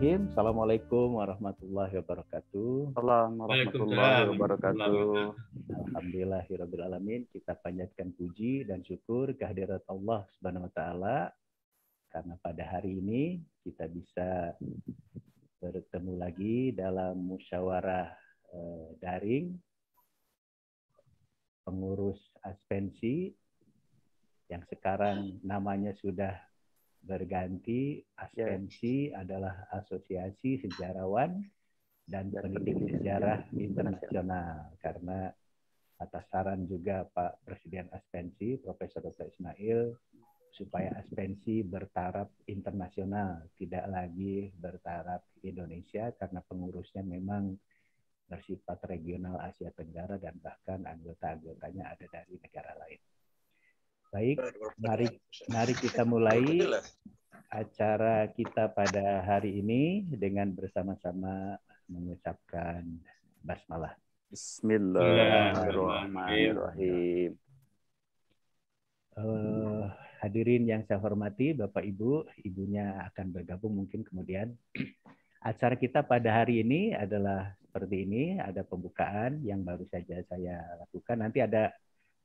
Bismillahirrahmanirrahim. Assalamualaikum warahmatullahi wabarakatuh. Assalamualaikum warahmatullahi wabarakatuh. Alhamdulillahirabbil alamin. Kita panjatkan puji dan syukur kehadirat Allah Subhanahu wa taala karena pada hari ini kita bisa bertemu lagi dalam musyawarah daring pengurus Aspensi yang sekarang namanya sudah berganti. Aspensi adalah Asosiasi Sejarawan dan Pendidik Sejarah Internasional, karena atas saran juga Pak Presiden Aspensi, Profesor Dr. Ismail, supaya Aspensi bertaraf internasional, tidak lagi bertaraf Indonesia, karena pengurusnya memang bersifat regional Asia Tenggara dan bahkan anggota-anggotanya ada dari negara lain. Baik, mari kita mulai acara kita pada hari ini dengan bersama-sama mengucapkan basmalah. Bismillahirrahmanirrahim. Hadirin yang saya hormati, Bapak Ibu, Ibunya akan bergabung mungkin kemudian. Acara kita pada hari ini adalah seperti ini, ada pembukaan yang baru saja saya lakukan. Nanti akan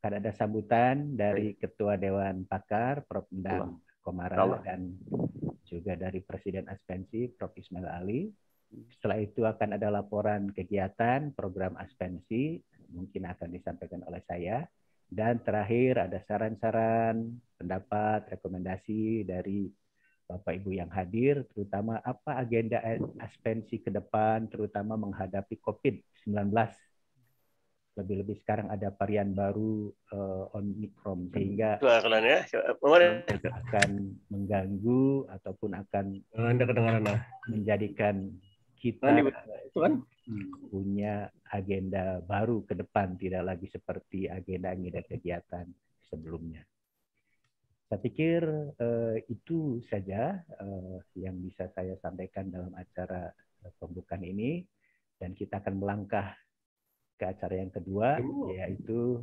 ada sambutan dari Ketua Dewan Pakar, Prof. Endang Komara, dan juga dari Presiden Aspensi, Prof. Ismail Ali. Setelah itu akan ada laporan kegiatan program Aspensi, mungkin akan disampaikan oleh saya. Dan terakhir ada saran-saran, pendapat, rekomendasi dari Bapak Ibu yang hadir, terutama apa agenda Aspensi ke depan, terutama menghadapi COVID-19. Lebih-lebih sekarang ada varian baru Omicron, sehingga akan mengganggu ataupun akan menjadikan kita punya agenda baru ke depan, tidak lagi seperti agenda-agenda kegiatan sebelumnya. Saya pikir itu saja yang bisa saya sampaikan dalam acara pembukaan ini, dan kita akan melangkah ke acara yang kedua, yaitu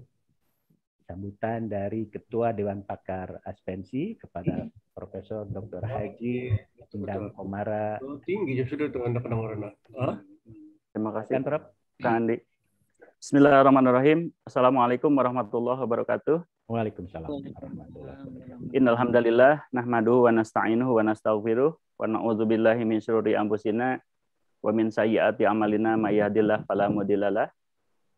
sambutan dari Ketua Dewan Pakar Aspensi kepada Profesor Dr. Haji Endang Komara. Terima kasih, Prof. Kang Andi. Bismillahirrahmanirrahim. Assalamualaikum warahmatullahi wabarakatuh. Waalaikumsalam warahmatullahi wabarakatuh. Innal hamdalillah nahmaduhu wa nasta'inuhu wa nastaghfiruh wa na'udzubillahi min syururi anfusina wa min sayyiati a'malina may yahdihillahu fala mudhillalah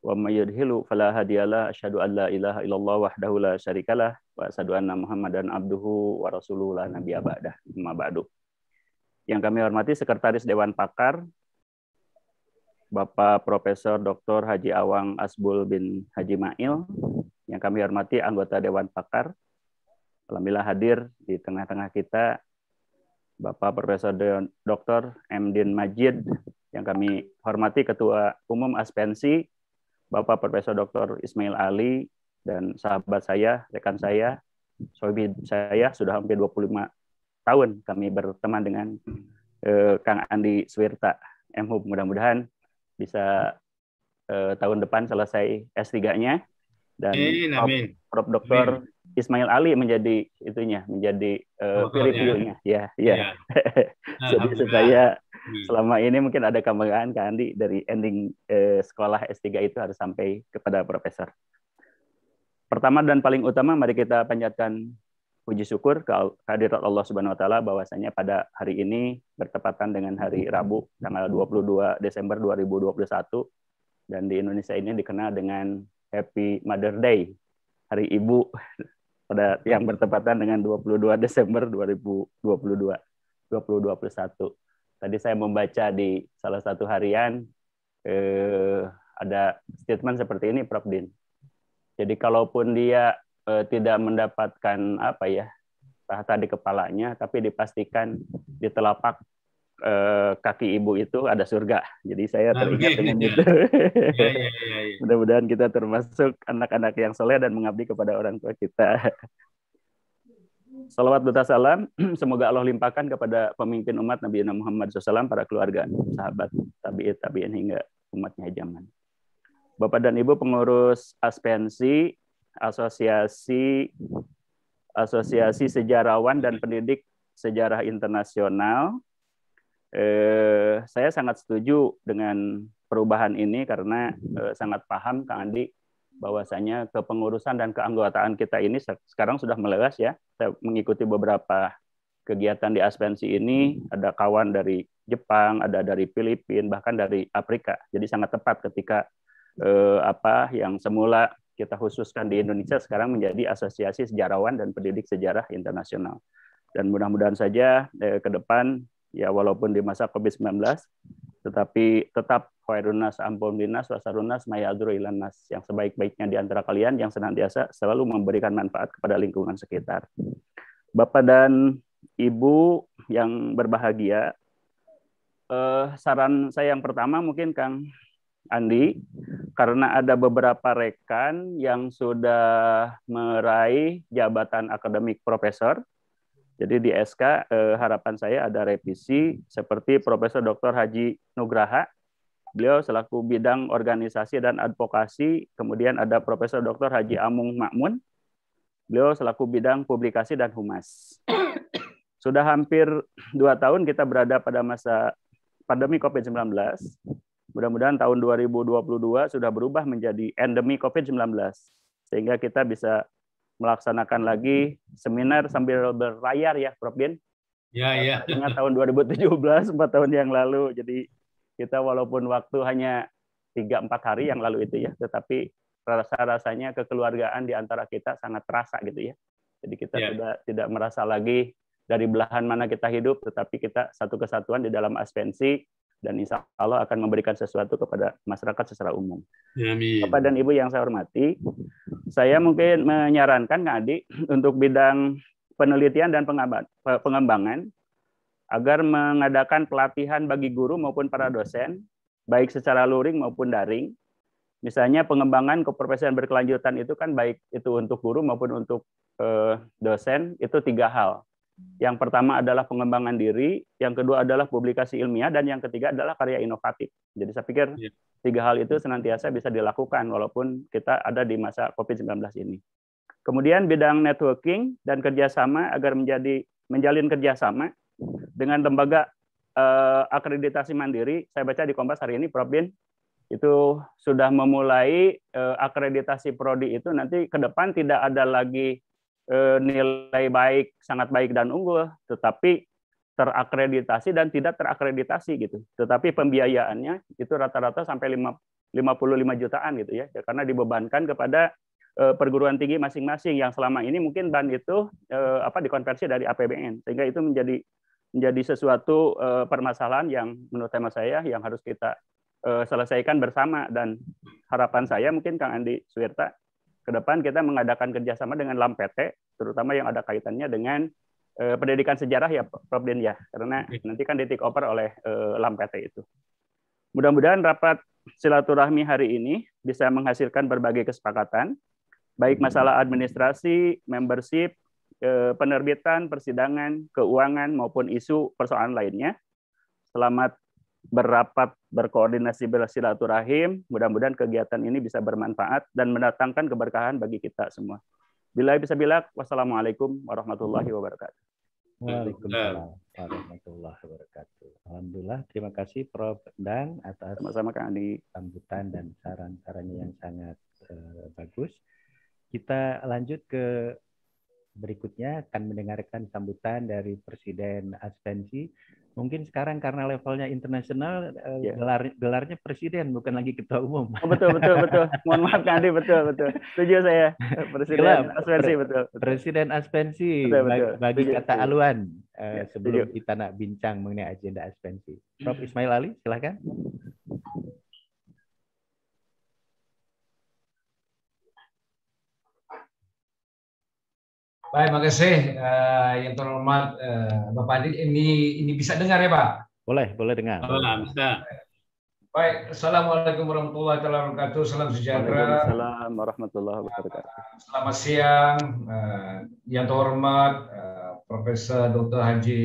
wa may yudhlil fala hadiyalah. Asyhadu an la ilaha illallah wahdahu la syarikalah wa asyhadu anna Muhammadan abduhu wa rasuluhu la nabiyya ba'dah. Amma ba'du. Yang kami hormati Sekretaris Dewan Pakar Bapak Profesor Dr. Haji Awang Asbul bin Haji Mail, yang kami hormati anggota Dewan Pakar. Alhamdulillah hadir di tengah-tengah kita Bapak Profesor Dr. M. Din Majid, yang kami hormati Ketua Umum Aspensi, Bapak Profesor Dr. Ismail Ali, dan sahabat saya, rekan saya, sohib saya, sudah hampir 25 tahun kami berteman dengan Kang Andi Swirta, MHub. Mudah-mudahan bisa tahun depan selesai S3-nya, dan Prof. Dr. Ismail Ali menjadi peer-review-nya. Ya. Jadi supaya selama ini mungkin ada kebanggaan Kang Andi dari ending sekolah S3 itu harus sampai kepada profesor. Pertama dan paling utama, mari kita panjatkan puji syukur kehadirat Allah Subhanahu wa taala bahwasanya pada hari ini bertepatan dengan hari Rabu tanggal 22 Desember 2021, dan di Indonesia ini dikenal dengan Happy Mother Day, Hari Ibu, pada yang bertepatan dengan 22 Desember 2021. Tadi saya membaca di salah satu harian ada statement seperti ini, Prof. Din. Jadi kalaupun dia tidak mendapatkan tahta di kepalanya, tapi dipastikan di telapak kaki ibu itu ada surga. Jadi saya teringat dengan itu. Mudah-mudahan kita termasuk anak-anak yang soleh dan mengabdi kepada orang tua kita. Salawat serta salam semoga Allah limpahkan kepada pemimpin umat Nabi Muhammad SAW, para keluarga, sahabat, tabi'in hingga umatnya zaman. Bapak dan Ibu pengurus Aspensi, Asosiasi Sejarawan dan Pendidik Sejarah Internasional, Saya sangat setuju dengan perubahan ini karena sangat paham Kang Andi bahwasanya kepengurusan dan keanggotaan kita ini sekarang sudah meluas ya. Saya mengikuti beberapa kegiatan di Aspensi ini, ada kawan dari Jepang, ada dari Filipina, bahkan dari Afrika. Jadi sangat tepat ketika yang semula kita khususkan di Indonesia sekarang menjadi Asosiasi Sejarawan dan Pendidik Sejarah Internasional. Dan mudah-mudahan saja ke depan, ya walaupun di masa COVID-19, tetapi tetap khairunas ampuninas wasarunas mayadru ilanas, yang sebaik-baiknya di antara kalian yang senantiasa selalu memberikan manfaat kepada lingkungan sekitar. Bapak dan Ibu yang berbahagia, saran saya yang pertama mungkin Kang Andi, karena ada beberapa rekan yang sudah meraih jabatan akademik profesor. Jadi di SK harapan saya ada revisi seperti Profesor Dr. Haji Nugraha. Beliau selaku bidang organisasi dan advokasi. Kemudian ada Profesor Dr. Haji Amung Makmun. Beliau selaku bidang publikasi dan humas. Sudah hampir 2 tahun kita berada pada masa pandemi COVID-19. Mudah-mudahan tahun 2022 sudah berubah menjadi endemi COVID-19. Sehingga kita bisa melaksanakan lagi seminar sambil berlayar ya, Prof. Bin. Ya. Ingat tahun 2017, 4 tahun yang lalu. Jadi kita walaupun waktu hanya 3-4 hari yang lalu itu ya, tetapi rasa-rasanya kekeluargaan di antara kita sangat terasa gitu ya. Jadi kita sudah tidak merasa lagi dari belahan mana kita hidup, tetapi kita satu kesatuan di dalam Aspensi, dan insya Allah akan memberikan sesuatu kepada masyarakat secara umum. Amin. Bapak dan Ibu yang saya hormati, saya mungkin menyarankan Kak Adi untuk bidang penelitian dan pengembangan agar mengadakan pelatihan bagi guru maupun para dosen, baik secara luring maupun daring. Misalnya pengembangan keprofesian berkelanjutan itu kan baik itu untuk guru maupun untuk dosen, itu 3 hal. Yang pertama adalah pengembangan diri, yang kedua adalah publikasi ilmiah, dan yang ketiga adalah karya inovatif. Jadi saya pikir 3 hal itu senantiasa bisa dilakukan walaupun kita ada di masa COVID-19 ini. Kemudian bidang networking dan kerjasama agar menjalin kerjasama dengan lembaga akreditasi mandiri. Saya baca di Kompas hari ini, Prof. Bin, itu sudah memulai akreditasi prodi itu nanti ke depan tidak ada lagi nilai baik, sangat baik dan unggul, tetapi terakreditasi dan tidak terakreditasi gitu. Tetapi pembiayaannya itu rata-rata sampai 55 jutaan gitu ya, karena dibebankan kepada perguruan tinggi masing-masing yang selama ini mungkin ban itu dikonversi dari APBN, sehingga itu menjadi sesuatu permasalahan yang menurut tema saya yang harus kita selesaikan bersama. Dan harapan saya mungkin Kang Andi Suwirta, ke depan kita mengadakan kerjasama dengan LAMPT, terutama yang ada kaitannya dengan pendidikan sejarah ya, Prof. Din ya, karena nanti kan di take over oleh LAMPT itu. Mudah-mudahan rapat silaturahmi hari ini bisa menghasilkan berbagai kesepakatan, baik masalah administrasi, membership, penerbitan, persidangan, keuangan, maupun isu persoalan lainnya. Selamat berapat, berkoordinasi, bersilaturahim. Mudah-mudahan kegiatan ini bisa bermanfaat dan mendatangkan keberkahan bagi kita semua. Bila bisa bilak, wassalamualaikum warahmatullahi wabarakatuh. Waalaikumsalam warahmatullahi wabarakatuh. Alhamdulillah, terima kasih Prof. Endang atas sama-sama Kang Andi sambutan dan saran-sarannya yang sangat bagus. Kita lanjut ke berikutnya, akan mendengarkan sambutan dari Presiden Aspensi. Mungkin sekarang karena levelnya internasional, gelarnya presiden, bukan lagi ketua umum. Oh, betul. Mohon maaf Kang Andi, betul. Setuju saya. Presiden Aspensi, betul. Presiden Aspensi, betul. bagi setuju, kata aluan. Sebelum setuju. kita nak bincang mengenai agenda Aspensi. Prof. Ismail Ali, silakan. Baik, makasih yang terhormat Bapak Adi. Ini bisa dengar ya Pak? Boleh dengar. Bisa. Baik, Assalamualaikum warahmatullahi wabarakatuh. Salam sejahtera. Waalaikumsalam warahmatullahi wabarakatuh. Selamat siang, yang terhormat Profesor Dr. Haji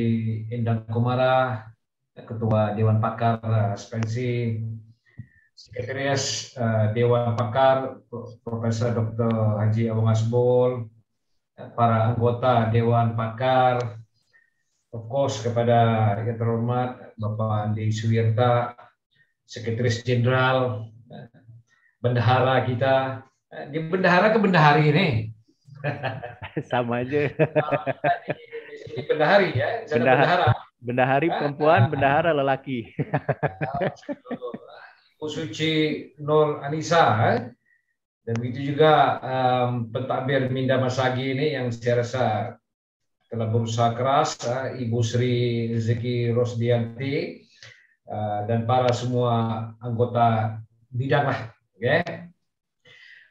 Endang Komara, Ketua Dewan Pakar Aspensi, Sekretaris Dewan Pakar Profesor Dr. Haji Awang Asbul, para anggota Dewan Pakar, of course kepada yang terhormat Bapak Andi Suwirta, Sekretaris Jenderal, bendahara kita. Di bendahara ke bendahari ini. Sama aja. Di bendahari ya, bendahara. Bendahari perempuan, bendahara lelaki. Ibu Suci Nur Anissa, dan begitu juga pentadbir Minda Masagi ini yang saya rasa telah berusaha keras, Ibu Sri Rezeki Rosdianti, dan para semua anggota bidang lah. Okay.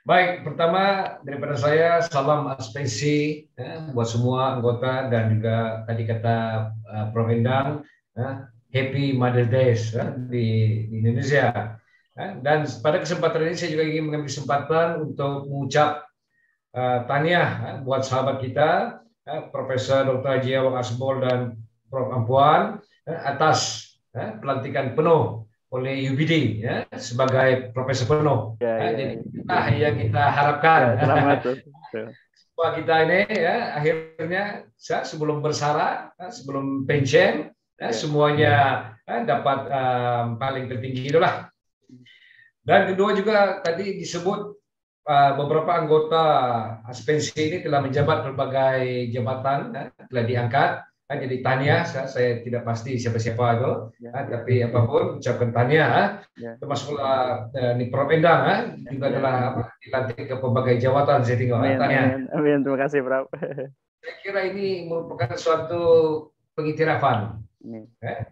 Baik, pertama daripada saya salam aspensi buat semua anggota, dan juga tadi kata Prof. Endang, Happy Mother's Day di Indonesia. Dan pada kesempatan ini saya juga ingin mengambil kesempatan untuk mengucap tahniah buat sahabat kita, Profesor Dr. Haji Awang Asbol dan Prof. Ampuan, atas pelantikan penuh oleh UBD sebagai profesor penuh. Jadi itulah yang kita harapkan. Selamat. Semua kita ini akhirnya sebelum bersara, sebelum pensiun, semuanya dapat paling tertinggi itulah. Dan kedua juga tadi disebut beberapa anggota aspensi ini telah menjabat berbagai jabatan, telah diangkat. Jadi tahniah, saya tidak pasti siapa-siapa itu, tapi apapun ucapkan tahniah. Termasuklah ini Prof. Endang juga telah dilantik ke berbagai jabatan, saya tengok. Tahniah. Amin, terima kasih Prof. Saya kira ini merupakan suatu pengiktirafan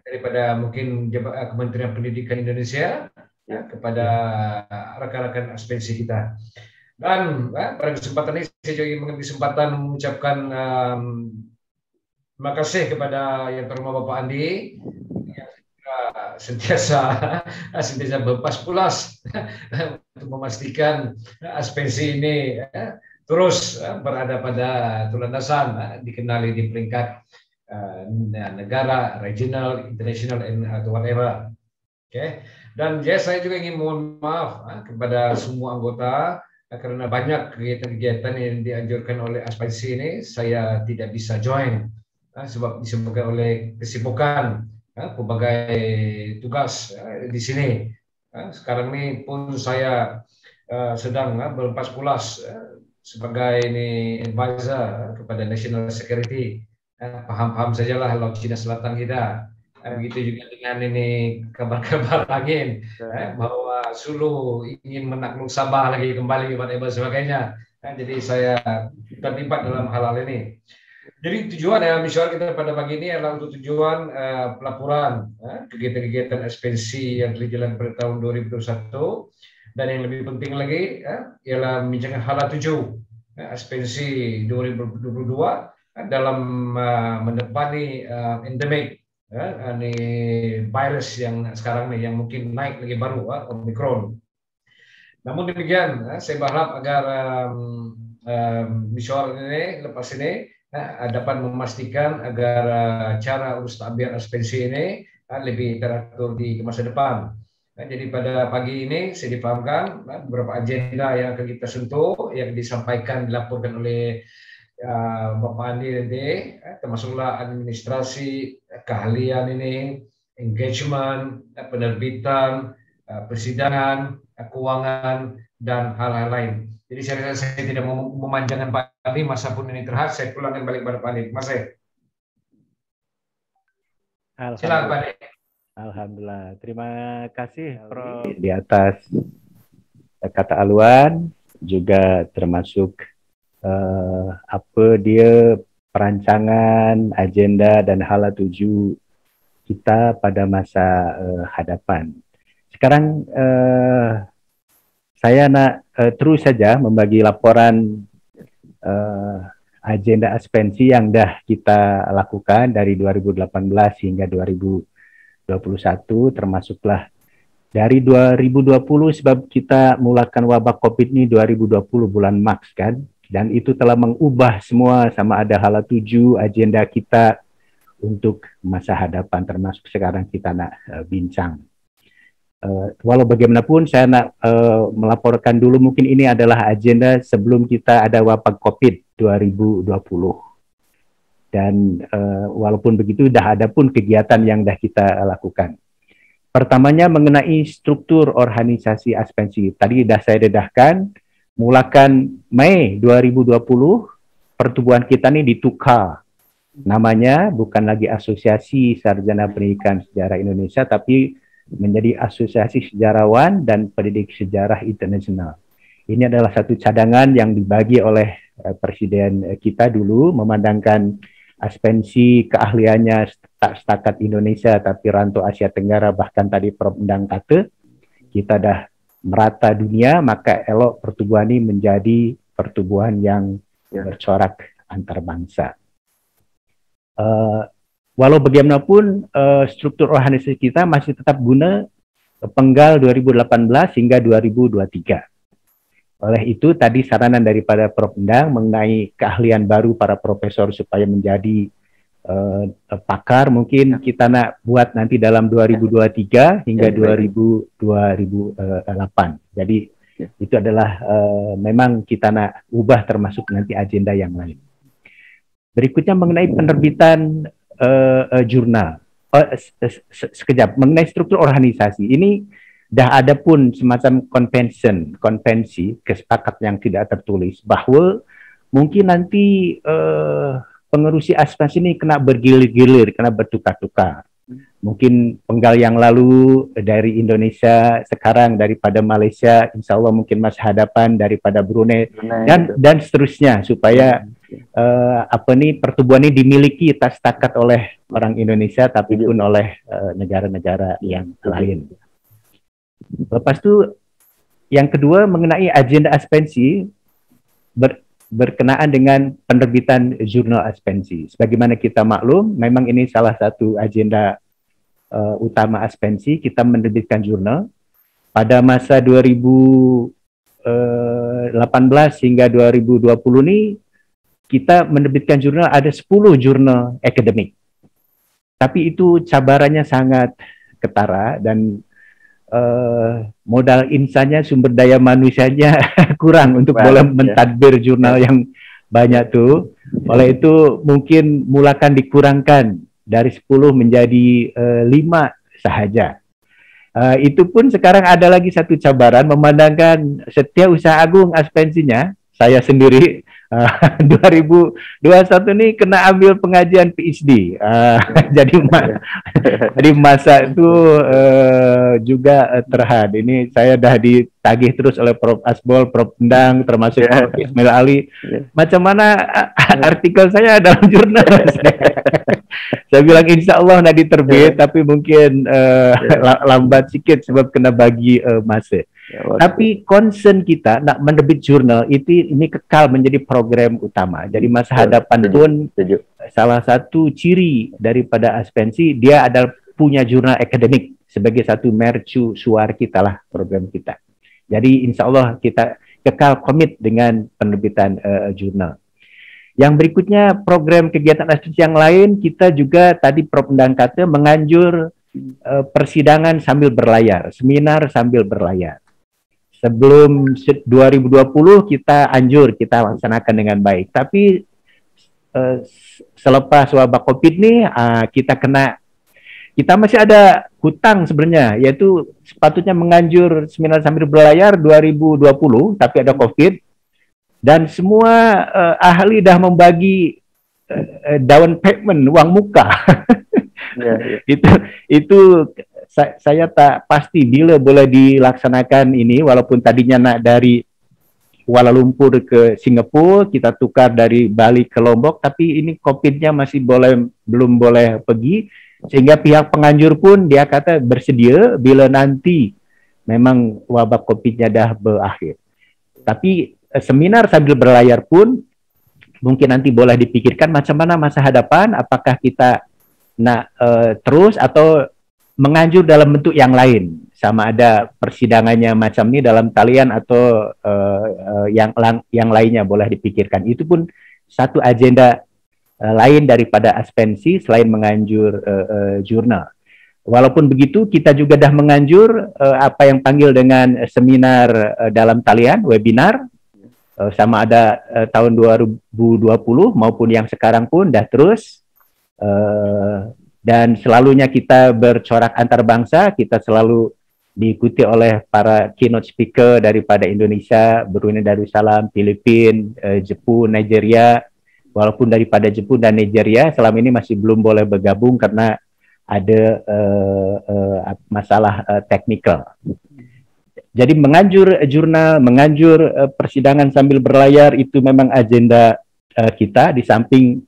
daripada mungkin Kementerian Pendidikan Indonesia kepada rekan-rekan aspensi kita. Dan pada kesempatan ini saya juga ingin mengambil kesempatan mengucapkan terima kasih kepada yang terhormat Bapak Andi yang sentiasa berpas-pulas untuk memastikan aspensi ini terus berada pada tulandasan, dikenali di peringkat negara, regional, international, atau whatever. Okay. Dan saya juga ingin mohon maaf kepada semua anggota karena banyak kegiatan-kegiatan yang dianjurkan oleh aspensi ini saya tidak bisa join. Sebab disebabkan oleh kesibukan pelbagai tugas di sini. Sekarang ini pun saya sedang berpas-pulas sebagai ini advisor kepada National Security. Paham-paham sajalah Laut Cina Selatan kita. Begitu juga dengan ini kabar-kabar angin bahwa Sulu ingin menakluk Sabah lagi kembali dan sebagainya. Jadi saya terlibat dalam hal-hal ini. Jadi tujuan misi kita pada pagi ini adalah untuk tujuan pelaporan kegiatan-kegiatan aspensi yang telah jalan pada tahun 2021, dan yang lebih penting lagi ialah membincangkan hala 7 aspensi 2022 dalam menepani endemik ini virus yang sekarang nih yang mungkin naik lagi baru, Omicron. Namun demikian saya berharap agar misi ini lepas ini dapat memastikan agar cara urus takbir aspensi ini lebih teratur di masa depan. Jadi pada pagi ini saya dipahamkan beberapa agenda yang akan kita sentuh, yang disampaikan, dilaporkan oleh Bapak Andi nanti, termasuklah administrasi, keahlian ini, engagement, penerbitan, persidangan, keuangan, dan hal-hal lain. Jadi saya tidak mau memanjangkan Pak Andi, masa pun ini terhad, saya pulangkan balik pada Pak Andi. Mas silakan Pak Andi. Alhamdulillah, terima kasih Prof. Di atas kata aluan, juga termasuk apa dia perancangan, agenda dan hala 7 kita pada masa hadapan. Sekarang saya nak terus saja membagi laporan agenda aspensi yang dah kita lakukan dari 2018 hingga 2021, termasuklah dari 2020 sebab kita mulakan wabah COVID ini 2020 bulan Max kan, dan itu telah mengubah semua sama ada hala 7 agenda kita untuk masa hadapan, termasuk sekarang kita nak bincang. Walau bagaimanapun saya nak melaporkan dulu, mungkin ini adalah agenda sebelum kita ada wabah COVID 2020. Dan walaupun begitu, dah ada pun kegiatan yang dah kita lakukan. Pertamanya mengenai struktur organisasi Aspensi. Tadi dah saya dedahkan, mulakan Mei 2020, pertubuhan kita ini ditukar. Namanya bukan lagi Asosiasi Sarjana Pendidikan Sejarah Indonesia, tapi menjadi Asosiasi Sejarawan dan Pendidik Sejarah Internasional. Ini adalah satu cadangan yang dibagi oleh Presiden kita dulu, memandangkan Aspensi keahliannya tak setakat Indonesia, tapi rantau Asia Tenggara, bahkan tadi Prof. Endang kata, kita dah merata dunia, maka elok pertubuhan ini menjadi pertubuhan yang bercorak antar bangsa. Walau bagaimanapun, struktur organisasi kita masih tetap guna penggal 2018 hingga 2023. Oleh itu, tadi saranan daripada Prof. Endang mengenai keahlian baru para profesor supaya menjadi pakar, mungkin kita nak buat nanti dalam 2023 hingga 2008. Jadi itu adalah memang kita nak ubah, termasuk nanti agenda yang lain. Berikutnya mengenai penerbitan jurnal. Sekejap, mengenai struktur organisasi. Ini dah ada pun semacam konvensi, kesepakatan yang tidak tertulis, bahwa mungkin nanti pengerusi Aspensi ini kena bergilir-gilir, kena bertukar-tukar. Mungkin penggal yang lalu dari Indonesia, sekarang daripada Malaysia, insya Allah mungkin masa hadapan daripada Brunei, dan seterusnya, supaya pertubuhan ini dimiliki tak setakat oleh orang Indonesia, tapi pun oleh negara-negara yang lain. Lepas itu, yang kedua mengenai agenda Aspensi berkenaan dengan penerbitan jurnal Aspensi. Sebagaimana kita maklum, memang ini salah satu agenda utama Aspensi, kita menerbitkan jurnal. Pada masa 2018 hingga 2020 ini, kita menerbitkan jurnal, ada 10 jurnal akademik. Tapi itu cabarannya sangat ketara, dan modal insannya, sumber daya manusianya kurang untuk boleh mentadbir jurnal yang banyak tuh. Oleh itu mungkin mulakan dikurangkan dari 10 menjadi 5 sahaja. Itu pun sekarang ada lagi satu cabaran, memandangkan setiap usaha agung Aspensinya, saya sendiri 2021 ini kena ambil pengajian PhD. Jadi masa itu juga terhad. Ini saya dah ditagih terus oleh Prof. Asbol, Prof. Endang, termasuk Prof. Ismail Ali. Macam mana artikel saya dalam jurnal? Saya bilang insya Allah nak diterbit, tapi mungkin lambat sikit sebab kena bagi masa. Tapi concern kita nak menerbit jurnal ini kekal menjadi program utama. Jadi masa hadapan pun salah satu ciri daripada Aspensi, dia adalah punya jurnal akademik sebagai satu mercu suar kita lah, program kita. Jadi insya Allah kita kekal komit dengan penerbitan jurnal. Yang berikutnya program kegiatan Aspensi yang lain, kita juga tadi Prof. Endang kata menganjur persidangan sambil berlayar, seminar sambil berlayar. Sebelum 2020 kita laksanakan dengan baik. Tapi selepas wabah COVID ini kita masih ada hutang sebenarnya, yaitu sepatutnya menganjur seminar sambil berlayar 2020, tapi ada COVID. Dan semua ahli dah membagi down payment, uang muka. Itu saya tak pasti bila boleh dilaksanakan ini, walaupun tadinya nak dari Kuala Lumpur ke Singapura, kita tukar dari Bali ke Lombok, tapi ini COVID-nya masih belum boleh pergi, sehingga pihak penganjur pun dia kata bersedia bila nanti memang wabah COVID-nya dah berakhir. Tapi seminar sambil berlayar pun mungkin nanti boleh dipikirkan macam mana masa hadapan, apakah kita nak terus atau menganjur dalam bentuk yang lain, sama ada persidangannya macam ini dalam talian atau yang lainnya boleh dipikirkan. Itu pun satu agenda lain daripada Aspensi selain menganjur jurnal. Walaupun begitu, kita juga dah menganjur apa yang panggil dengan seminar dalam talian, webinar, sama ada tahun 2020 maupun yang sekarang pun dah terus, dan selalunya kita bercorak antar bangsa, kita selalu diikuti oleh para keynote speaker daripada Indonesia, Brunei Darussalam, Filipina, Jepun, Nigeria. Walaupun daripada Jepun dan Nigeria selama ini masih belum boleh bergabung karena ada masalah teknikal. Jadi menganjur jurnal, menganjur persidangan sambil berlayar itu memang agenda kita, di samping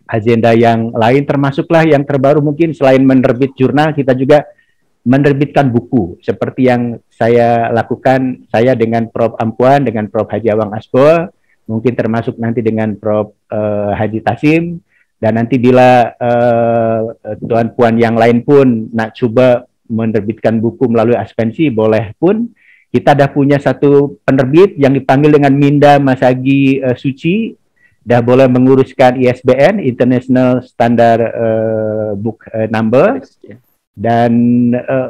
agenda yang lain, termasuklah yang terbaru mungkin selain menerbit jurnal, kita juga menerbitkan buku seperti yang saya lakukan, saya dengan Prof. Ampuan, dengan Prof. Haji Awang Asbol, mungkin termasuk nanti dengan Prof. Haji Tasim, dan nanti bila tuan puan yang lain pun nak coba menerbitkan buku melalui Aspensi, boleh pun. Kita dah punya satu penerbit yang dipanggil dengan Minda Masagi Suci, dah boleh menguruskan ISBN, International Standard Book Number, dan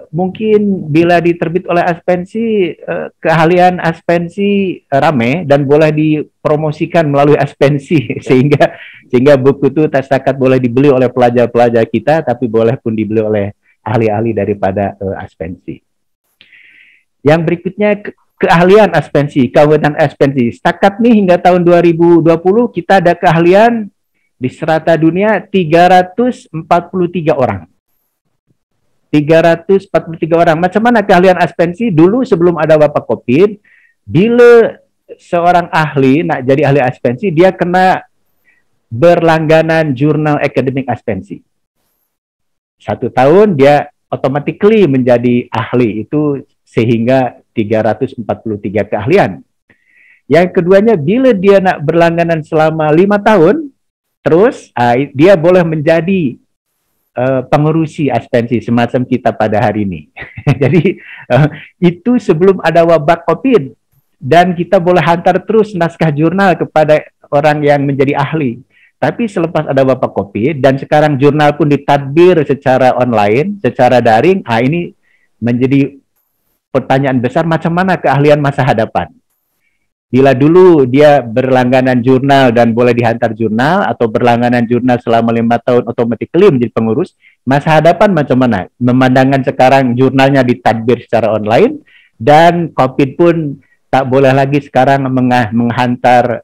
mungkin bila diterbit oleh Aspensi, keahlian Aspensi rame dan boleh dipromosikan melalui Aspensi, sehingga buku itu tak setakat boleh dibeli oleh pelajar-pelajar kita, tapi boleh pun dibeli oleh ahli-ahli daripada Aspensi. Yang berikutnya, keahlian Aspensi, kewenangan Aspensi. Setakat nih hingga tahun 2020 kita ada keahlian di serata dunia 343 orang. 343 orang. Macam mana keahlian Aspensi? Dulu sebelum ada wabah COVID, bila seorang ahli nak jadi ahli Aspensi, dia kena berlangganan jurnal akademik Aspensi. 1 tahun dia automatically menjadi ahli, itu sehingga 343 keahlian. Yang keduanya, bila dia nak berlangganan selama 5 tahun, terus dia boleh menjadi pengurusi Aspensi semacam kita pada hari ini. Jadi itu sebelum ada wabah COVID, dan kita boleh hantar terus naskah jurnal kepada orang yang menjadi ahli. Tapi selepas ada wabah COVID dan sekarang jurnal pun ditadbir secara online, secara daring, ini menjadi pertanyaan besar, macam mana keahlian masa hadapan. Bila dulu dia berlangganan jurnal dan boleh dihantar jurnal, atau berlangganan jurnal selama 5 tahun automatically menjadi pengurus, masa hadapan macam mana? Memandangkan sekarang jurnalnya ditadbir secara online, dan COVID pun tak boleh lagi sekarang menghantar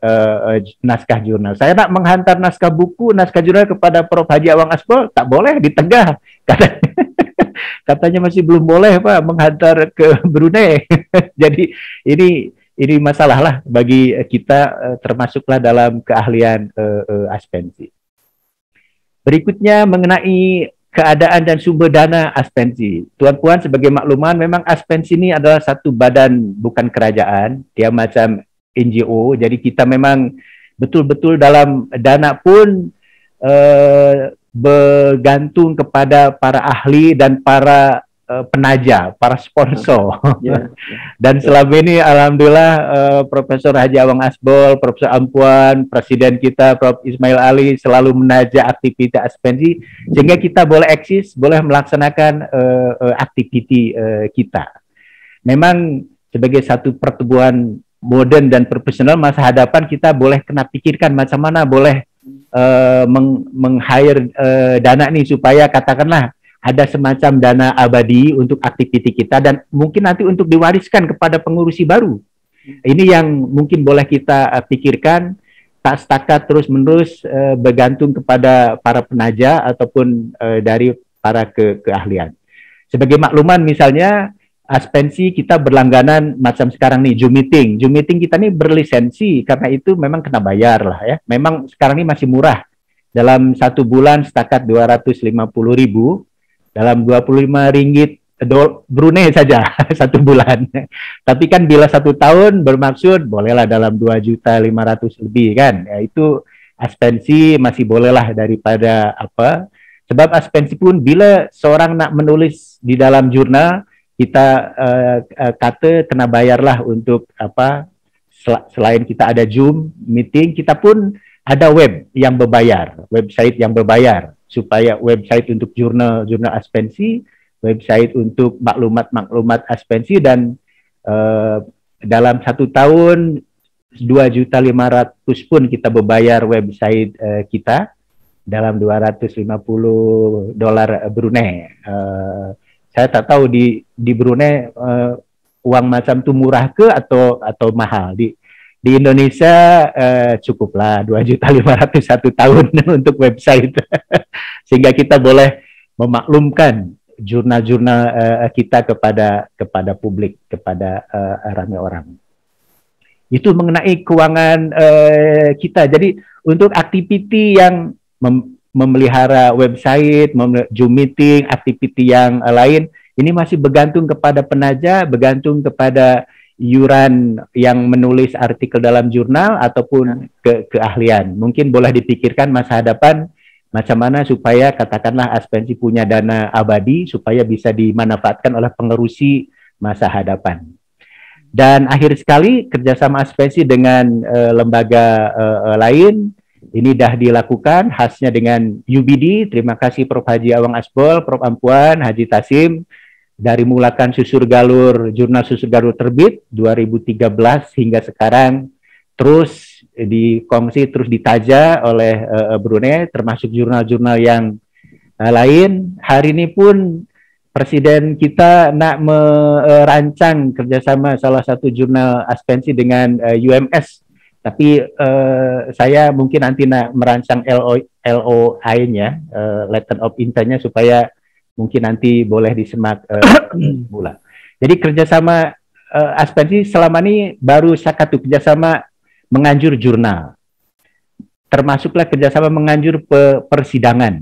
naskah jurnal. Saya nak menghantar naskah buku, naskah jurnal kepada Prof. Haji Awang Asbol, tak boleh, ditegah. Katanya masih belum boleh Pak menghantar ke Brunei. Jadi ini masalah lah bagi kita, termasuklah dalam keahlian Aspensi. Berikutnya mengenai keadaan dan sumber dana Aspensi. Tuan Puan sebagai makluman, memang Aspensi ini adalah satu badan bukan kerajaan, dia macam NGO, jadi kita memang betul-betul dalam dana pun bergantung kepada para ahli dan para penaja, para sponsor. Dan selama ini alhamdulillah Profesor Haji Awang Asbol, Profesor Ampuan, Presiden kita Prof. Ismail Ali selalu menaja aktivitas Aspensi sehingga kita boleh eksis, boleh melaksanakan aktiviti kita. Memang sebagai satu pertumbuhan modern dan profesional, masa hadapan kita boleh kena pikirkan macam mana boleh meng-hire dana nih supaya katakanlah ada semacam dana abadi untuk aktiviti kita dan mungkin nanti untuk diwariskan kepada pengurusi baru. Ini yang mungkin boleh kita pikirkan, tak setakat terus-menerus bergantung kepada para penaja ataupun dari para keahlian. Sebagai makluman misalnya, Aspensi kita berlangganan macam sekarang nih, Zoom meeting. Zoom meeting kita nih berlisensi, karena itu memang kena bayar lah ya. Memang sekarang ini masih murah. Dalam 1 bulan setakat 250.000, dalam 25 ringgit Brunei saja 1 bulan. Tapi kan bila 1 tahun bermaksud bolehlah dalam 2.500.000 lebih kan. Ya, itu Aspensi masih bolehlah daripada apa. Sebab Aspensi pun bila seorang nak menulis di dalam jurnal, kita kata kena bayarlah untuk apa, selain kita ada Zoom meeting, kita pun ada web yang berbayar, website yang berbayar, supaya website untuk jurnal Aspensi, website untuk maklumat Aspensi, dan dalam 1 tahun 2.500.000 pun kita berbayar website kita dalam $250 Brunei. Saya tak tahu di Brunei uang macam itu murah ke atau mahal. Di Indonesia cukuplah 2.500.000 satu tahun untuk website. Sehingga kita boleh memaklumkan jurnal-jurnal kita kepada publik, kepada ramai orang. Itu mengenai keuangan kita. Jadi untuk aktiviti yang memelihara website, Zoom meeting, aktiviti yang lain, ini masih bergantung kepada penaja, bergantung kepada iuran yang menulis artikel dalam jurnal ataupun keahlian. Mungkin boleh dipikirkan masa hadapan macam mana supaya katakanlah Aspensi punya dana abadi supaya bisa dimanfaatkan oleh pengerusi masa hadapan. Dan akhir sekali kerjasama Aspensi dengan lembaga lain ini dah dilakukan khasnya dengan UBD. Terima kasih Prof. Haji Awang Asbol, Prof. Ampuan, Haji Tasim dari mulakan Susur Galur, jurnal Susur Galur terbit 2013 hingga sekarang terus dikongsi, terus ditaja oleh Brunei, termasuk jurnal-jurnal yang lain. Hari ini pun Presiden kita nak merancang kerjasama salah satu jurnal Aspensi dengan UMS. Tapi saya mungkin nanti nak merancang LOI-nya, Letter of Intent-nya supaya mungkin nanti boleh disemak mula. Jadi kerjasama Aspensi selama ini baru sakatu kerjasama menganjur jurnal. Termasuklah kerjasama menganjur persidangan.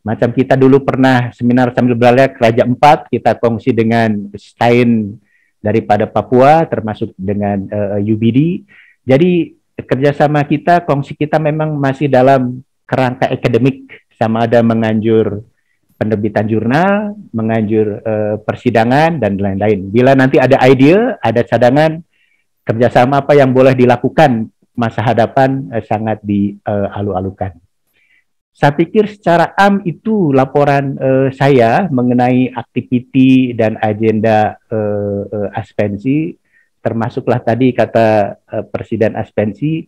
Macam kita dulu pernah seminar sambil belajar Raja 4, kita kongsi dengan Stein daripada Papua, termasuk dengan UBD. Jadi kerjasama kita, kongsi kita memang masih dalam kerangka akademik, sama ada menganjur penerbitan jurnal, menganjur persidangan, dan lain-lain. Bila nanti ada ide, ada cadangan, kerjasama apa yang boleh dilakukan masa hadapan sangat dialu-alukan. Saya pikir secara itu laporan saya mengenai aktiviti dan agenda Aspensi, termasuklah tadi kata Presiden Aspensi,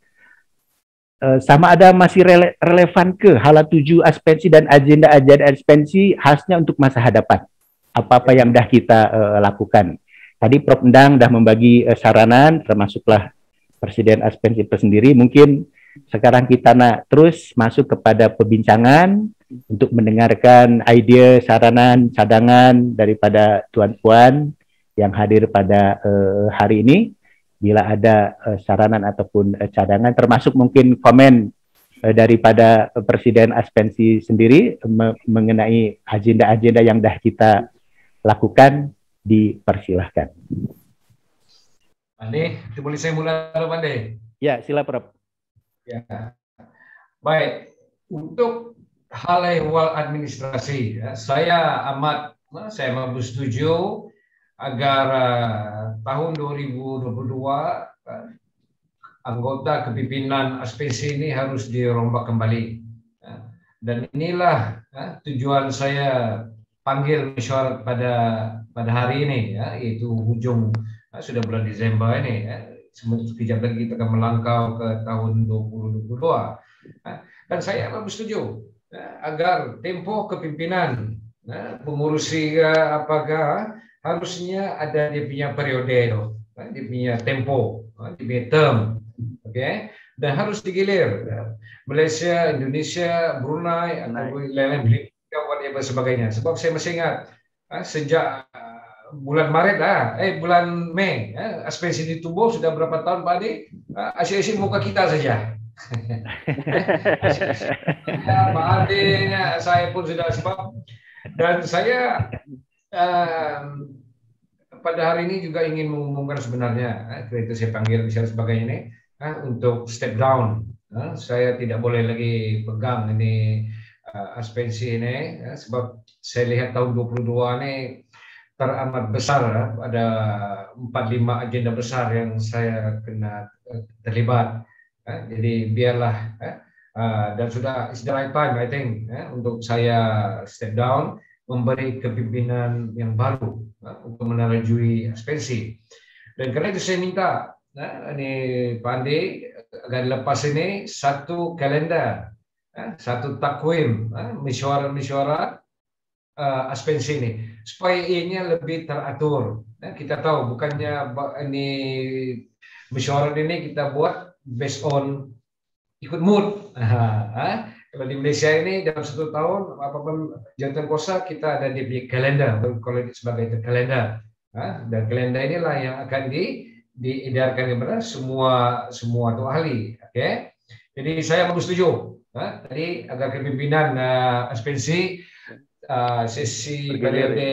sama ada masih relevan ke hala tuju Aspensi dan agenda-agenda Aspensi khasnya untuk masa hadapan. Apa-apa yang dah kita lakukan. Tadi Prof. Endang dah membagi saranan, termasuklah Presiden Aspensi sendiri. Mungkin sekarang kita nak terus masuk kepada perbincangan untuk mendengarkan ide, saranan, cadangan daripada tuan-puan yang hadir pada hari ini. Bila ada saranan ataupun cadangan, termasuk mungkin komen daripada Presiden Aspensi sendiri mengenai agenda-agenda yang dah kita lakukan, dipersilahkan. Andi, boleh saya mulai, Andi? Ya, sila Prof. Ya. Baik, untuk hal ehwal administrasi, saya amat bersetuju agar tahun 2022 anggota kepimpinan Aspensi ini harus dirombak kembali. Dan inilah tujuan saya panggil mesyuarat pada hari ini, yaitu hujung sudah bulan Desember ini. Sekejap lagi kita akan melangkau ke tahun 2022. Dan saya bersetuju agar tempoh kepimpinan pengurusi apakah harusnya ada dia punya periode itu, dia punya tempo, dia punya term, okay? Dan harus digilir. Malaysia, Indonesia, Brunei atau lain-lain, whatever sebagainya. Sebab saya masih ingat sejak bulan Maret bulan Mei, Aspensi ditumbuh sudah berapa tahun Pak Adi? Asyik-asyik muka kita saja. Pak Adi, saya pun sudah sebab, dan saya pada hari ini juga ingin mengumumkan sebenarnya, itu saya panggil misalnya sebagainya ini, untuk step down. Saya tidak boleh lagi pegang ini Aspensi ini, sebab saya lihat tahun 22 ini teramat besar, ada 4-5 agenda besar yang saya kena terlibat. Jadi biarlah, dan sudah it's the right time I think untuk saya step down, memberi kepimpinan yang baru untuk menerjui Aspensi. Dan karena itu saya minta ini Pak Andi akan lepas ini satu kalender, satu takwim, mesyuarat aspensi ini supaya ianya lebih teratur. Kita tahu bukannya ini mesyuarat ini kita buat based on ikut mood. Kalau di Malaysia ini dalam 1 tahun apapun jabatan kuasa kita ada di kalender, kalau sebagai kalender. Dan kalender inilah yang akan diedarkan kepada semua tu ahli. Okay? Jadi saya setuju. Tadi agar kepimpinan aspensi sesi periode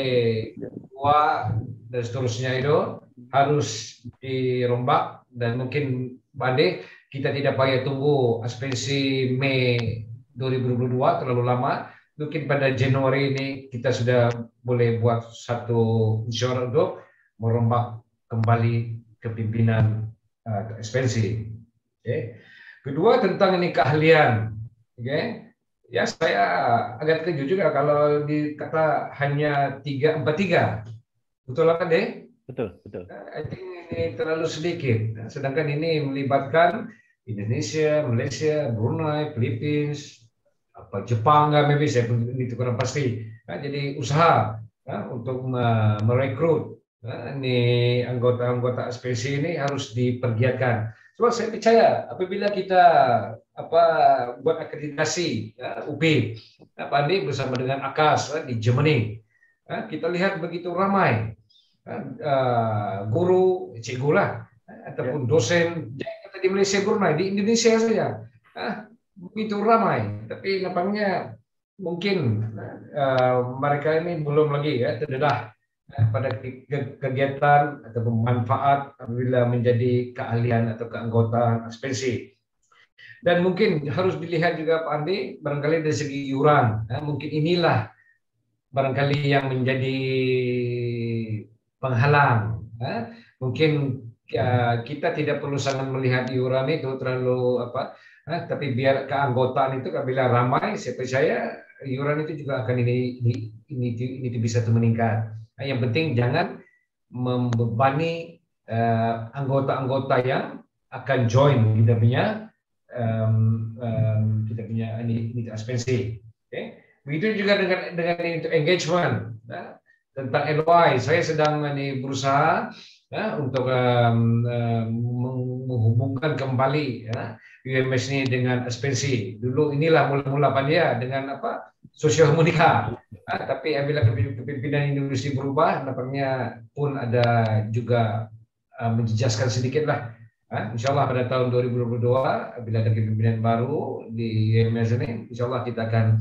2 dan seterusnya itu harus dirombak, dan mungkin Bande kita tidak payah tunggu aspensi Mei 2022 terlalu lama. Mungkin pada Januari ini kita sudah boleh buat satu mesyuarat untuk merombak kembali kepimpinan aspensi. Okay. Kedua tentang ini keahlian. Okay. Ya, saya agak terkejut juga kalau dikata hanya 343. Betul kan, deh? Betul. I think ini terlalu sedikit. Sedangkan ini melibatkan Indonesia, Malaysia, Brunei, Philippines, Jepang, maybe saya pun itu kurang pasti. Jadi usaha untuk merekrut ini anggota-anggota aspensi ini harus dipergiatkan. Sebab saya percaya apabila kita buat akreditasi UP Andi bersama dengan AKAS di Germany, kita lihat begitu ramai guru, cikgu lah, ataupun dosen di Malaysia, Brunei, di Indonesia saja begitu ramai. Tapi nampaknya mungkin mereka ini belum lagi terdedah pada kegiatan atau manfaat apabila menjadi keahlian atau keanggotaan aspensi. Dan mungkin harus dilihat juga Pak Andi, barangkali dari segi iuran, mungkin inilah barangkali yang menjadi penghalang. Mungkin kita tidak perlu sangat melihat iuran itu terlalu tapi biar keanggotaan itu apabila ramai, saya percaya iuran itu juga akan ini bisa meningkat. Yang penting jangan membebani anggota-anggota yang akan join kita punya ini aspensi. Okay? Begitu juga dengan engagement tentang LOI. Saya sedang berusaha untuk menghubungkan kembali UMS ini dengan aspensi. Dulu inilah mula-mula dia dengan sosial media. Tapi apabila kepimpinan industri berubah, nampaknya pun ada juga menjejaskan sedikit lah. InsyaAllah pada tahun 2022, bila ada kepimpinan baru di UMS ini, InsyaAllah kita akan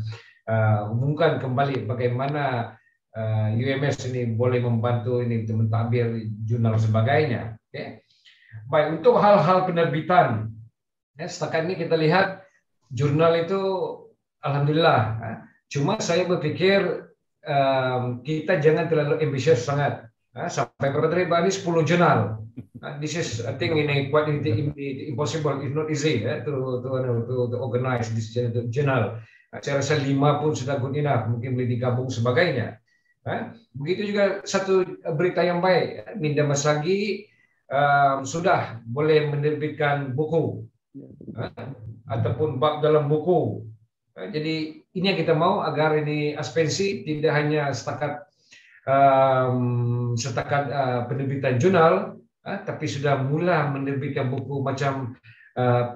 hubungkan kembali bagaimana UMS ini boleh membantu ini untuk mentadbir jurnal sebagainya. Okay. Baik, untuk hal-hal penerbitan, setakat ini kita lihat jurnal itu alhamdulillah. Cuma saya berpikir kita jangan terlalu ambisius sangat. Sampai berapa tadi 10 jurnal. This is, I think, quite impossible, it's not easy to organize this journal. Saya rasa 5 pun sudah good enough, mungkin boleh digabung sebagainya. Begitu juga satu berita yang baik, Minda Masagi sudah boleh menerbitkan buku ataupun bab dalam buku. Jadi ini yang kita mau agar ini aspensi tidak hanya setakat penerbitan jurnal, tapi sudah mula menerbitkan buku macam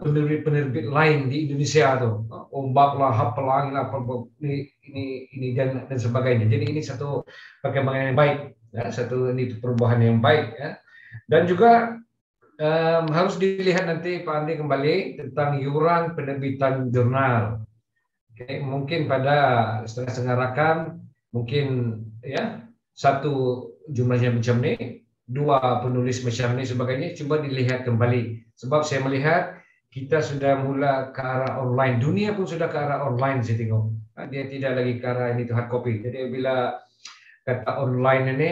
penerbit-penerbit lain di Indonesia tuh, Ombak lah, Hapelang lah, ini dan sebagainya. Jadi ini satu perkembangan yang baik, satu ini perubahan yang baik. Dan juga harus dilihat nanti Pak Andi kembali tentang iuran penerbitan jurnal. Okay, mungkin pada setengah-setengah rakam, mungkin satu jumlahnya macam ini, 2 penulis macam ini sebagainya, coba dilihat kembali. Sebab saya melihat kita sudah mula ke arah online, dunia pun sudah ke arah online saya tengok. Dia tidak lagi ke arah ini hard copy. Jadi bila kata online ini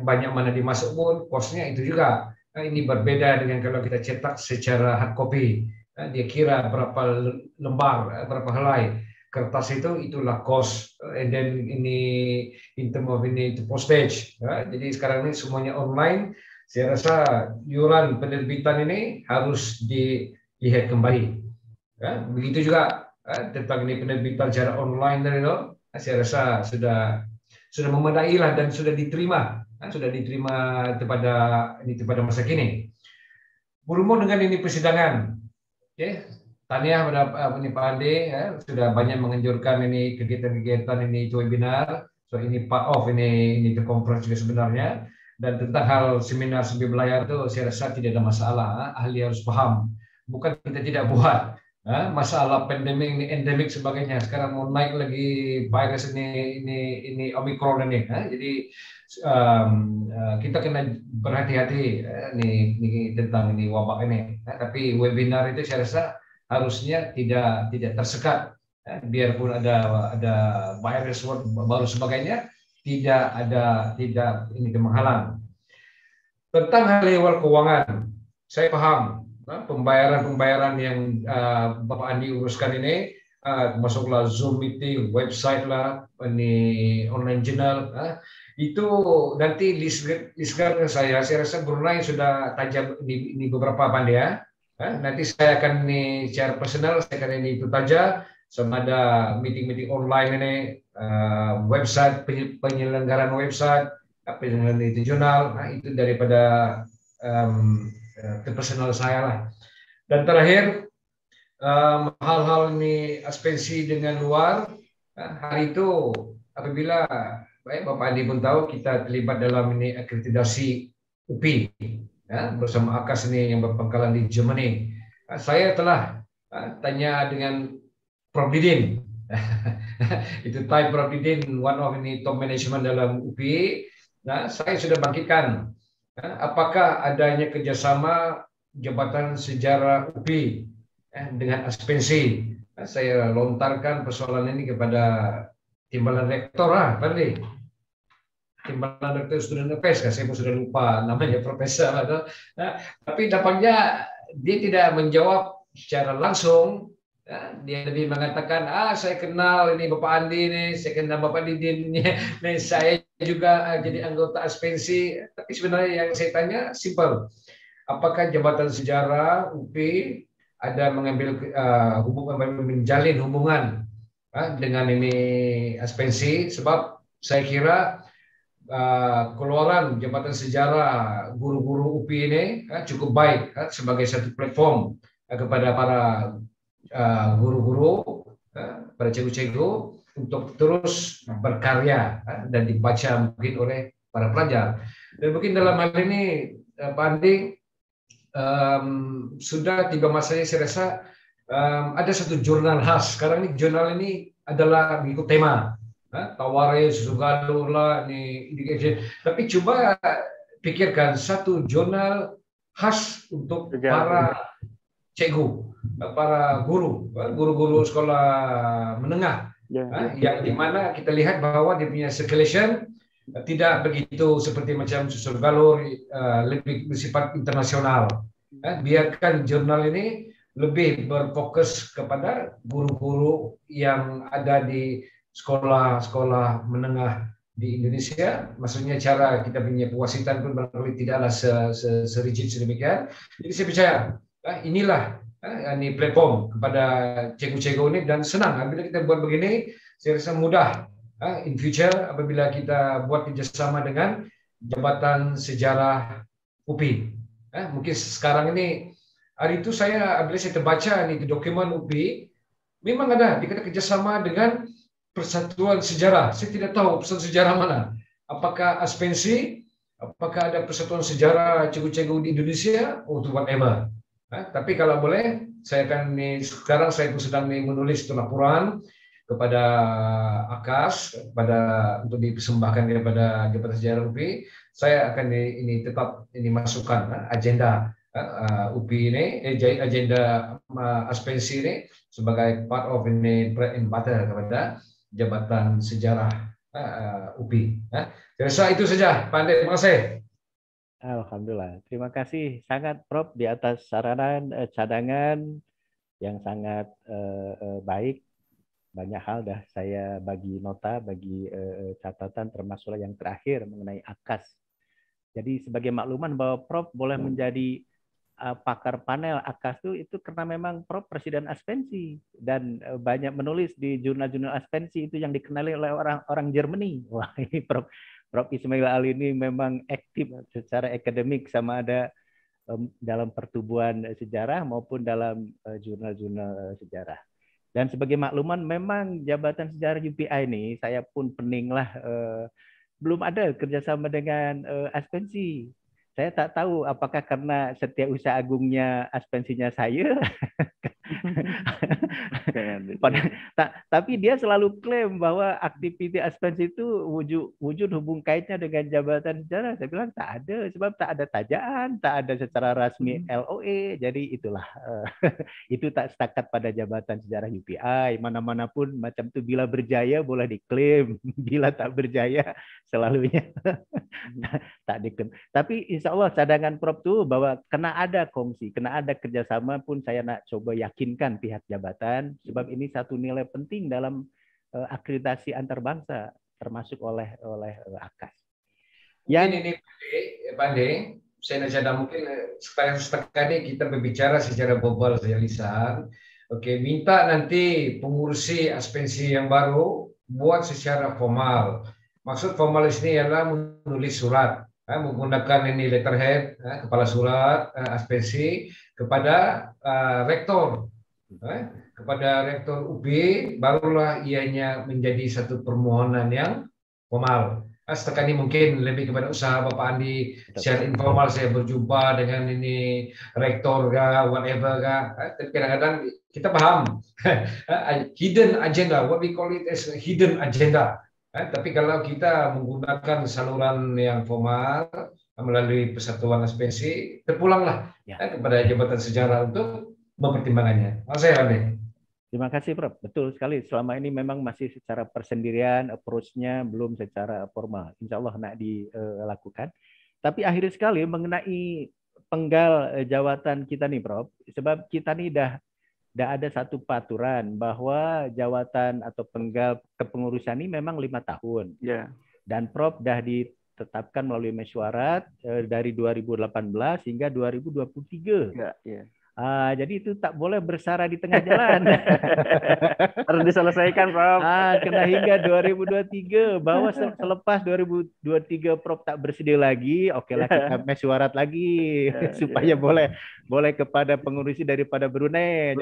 banyak mana dimasuk pun kosnya itu juga. Ini berbeda dengan kalau kita cetak secara hard copy. Dia kira berapa lembar, berapa helai kertas itulah cost, and then ini in term of ini postage. Jadi sekarang ini semuanya online, saya rasa iuran penerbitan ini harus dilihat kembali. Ya, begitu juga tentang ini penerbitan secara online dan itu, saya rasa sudah memadai lah dan sudah diterima pada masa kini. Berhubung dengan ini persidangan, okay. Tahniah pada ini Pak Andi, sudah banyak menganjurkan ini kegiatan-kegiatan ini webinar. So ini part of ini conference juga sebenarnya. Dan tentang hal seminar sambil belayar itu saya rasa tidak ada masalah. Ahli harus paham. Bukan kita tidak buat. Masalah pandemik ini endemik sebagainya. Sekarang mau naik lagi virus ini Omicron ini. Jadi kita kena berhati-hati ini tentang ini wabak ini. Tapi webinar itu saya rasa harusnya tidak tersekat, biarpun ada virus baru sebagainya, tidak ini menghalang. Tentang hal ehwal keuangan, saya paham pembayaran yang Bapak Andi uruskan ini, masuklah Zoom meeting, website lah, ini online journal, itu nanti list saya rasa Brunei sudah tajam ini beberapa Pak Andi ya. Nanti saya akan ini secara personal, saya akan ini itu saja sama ada meeting online ini, website penyelenggaraan website, penyelenggaraan itu jurnal, itu daripada ke personal saya lah. Dan terakhir hal-hal ini aspirasi dengan luar, hari itu apabila baik Bapak Andi pun tahu kita terlibat dalam ini akreditasi UPI. Bersama AKAS ini yang berpangkalan di Germany. Saya telah tanya dengan Prof. Didin. Itu Thai Prof. Didin, one of ini top management dalam UPI. Saya sudah bangkitkan. Apakah adanya kerjasama Jabatan Sejarah UPI dengan Aspensi? Saya lontarkan persoalan ini kepada Timbalan Rektor Fadli. Timbalan Rektor Student Affairs, saya pun sudah lupa namanya profesor, tapi dampaknya dia tidak menjawab secara langsung. Dia lebih mengatakan, saya kenal ini Bapak Andi ini, saya kenal Bapak Didin ini, saya juga jadi anggota Aspensi. Tapi sebenarnya yang saya tanya simple, apakah Jabatan Sejarah UPI ada mengambil menjalin hubungan dengan ini Aspensi? Sebab saya kira keluaran Jabatan Sejarah guru-guru UPI ini cukup baik sebagai satu platform kepada para guru-guru, para cikgu-cikgu untuk terus berkarya dan dibaca mungkin oleh para pelajar. Dan mungkin dalam hal ini Pak Andi, sudah tiba masanya saya rasa ada satu jurnal khas. Sekarang ini jurnal ini adalah mengikut tema. Tawari, susu galur lah, tapi coba pikirkan satu jurnal khas untuk para cikgu, para guru sekolah menengah, yang dimana kita lihat bahwa dia punya circulation tidak begitu seperti macam susu galur, lebih bersifat internasional. Biarkan jurnal ini lebih berfokus kepada guru-guru yang ada di sekolah menengah di Indonesia. Maksudnya cara kita punya pewasitan pun barangkali tidaklah serigid sedemikian. Jadi saya percaya inilah ini platform kepada cikgu-cikgu ini, dan senang apabila kita buat begini. Saya rasa mudah in future apabila kita buat kerjasama dengan Jabatan Sejarah UPI. Mungkin sekarang ini, hari itu apabila saya terbaca ini dokumen UPI, memang ada dikata kerjasama dengan Persatuan Sejarah. Saya tidak tahu Persatuan Sejarah mana. Apakah Aspensi? Apakah ada Persatuan Sejarah cikgu-cikgu di Indonesia? Untuk whatever. Tapi kalau boleh, sekarang saya pun sedang menulis laporan kepada AKAS untuk dipersembahkan kepada Jabatan Sejarah UPI. Saya akan tetap masukkan agenda UPI ini, agenda Aspensi ini sebagai part of bread and butter kepada Jabatan Sejarah UPI. Saya rasa itu saja, Pak Andi. Terima kasih. Alhamdulillah. Terima kasih sangat Prof di atas saranan cadangan yang sangat baik. Banyak hal dah saya bagi nota, bagi catatan, termasuk yang terakhir mengenai AKAS. Jadi sebagai makluman bahwa Prof boleh menjadi pakar panel AKAS itu karena memang Prof presiden Aspensi dan banyak menulis di jurnal-jurnal Aspensi itu yang dikenali oleh orang Germany. Wah, ini Prof Ismail Ali ini memang aktif secara akademik, sama ada dalam pertubuhan sejarah maupun dalam jurnal-jurnal sejarah. Dan sebagai makluman, memang jabatan sejarah UPI ini saya pun pening lah, belum ada kerjasama dengan Aspensi. Saya tak tahu apakah karena Setiausaha Agungnya Aspensinya saya. Tapi dia selalu klaim bahwa aktiviti Aspensi itu wujud hubung kaitnya dengan jabatan sejarah. Saya bilang tak ada, sebab tak ada tajaan, tak ada secara rasmi LOE. Jadi itulah, itu tak setakat pada jabatan sejarah UPI. Mana-mana pun macam itu, bila berjaya boleh diklaim, bila tak berjaya selalunya tak diklaim. Tapi insya Allah cadangan Prof tuh bahwa kena ada kongsi, kena ada kerjasama pun saya nak coba yakinkan pihak jabatan, sebab ini satu nilai penting dalam akreditasi antar bangsa, termasuk oleh AKAS. Yang ini Pandey, saya nak mungkin setelah ini kita berbicara secara global saja, Lisan. Oke, minta nanti pengurusi Aspensi yang baru buat secara formal. Maksud formal ini adalah menulis surat, menggunakan ini letterhead, kepala surat Aspensi kepada rektor, kepada rektor UB, barulah ianya menjadi satu permohonan yang formal. Setakat ini mungkin lebih kepada usaha Bapak Andi secara informal saya berjumpa dengan ini rektor kah, whatever kah. Tapi kadang-kadang kita paham hidden agenda, what we call it as hidden agenda. Tapi kalau kita menggunakan saluran yang formal melalui Persatuan Aspensi, terpulanglah kepada jabatan sejarah untuk mempertimbangannya. Mas saya Andi. Terima kasih Prof. Betul sekali. Selama ini memang masih secara persendirian, approach-nya belum secara formal. Insya Allah nak dilakukan. Tapi akhir sekali mengenai penggal jawatan kita nih Prof. Sebab kita nih dah ada satu peraturan bahwa jawatan atau penggal kepengurusan ini memang 5 tahun. Yeah. Dan Prof dah ditetapkan melalui mesyuarat dari 2018 hingga 2023. Yeah, yeah. Jadi itu tak boleh bersara di tengah jalan. Harus diselesaikan, Prof. Kena hingga 2023. Bahwa selepas 2023 Prof tak bersedia lagi, okelah kita mesyuarat lagi supaya boleh kepada pengurusi daripada Brunei.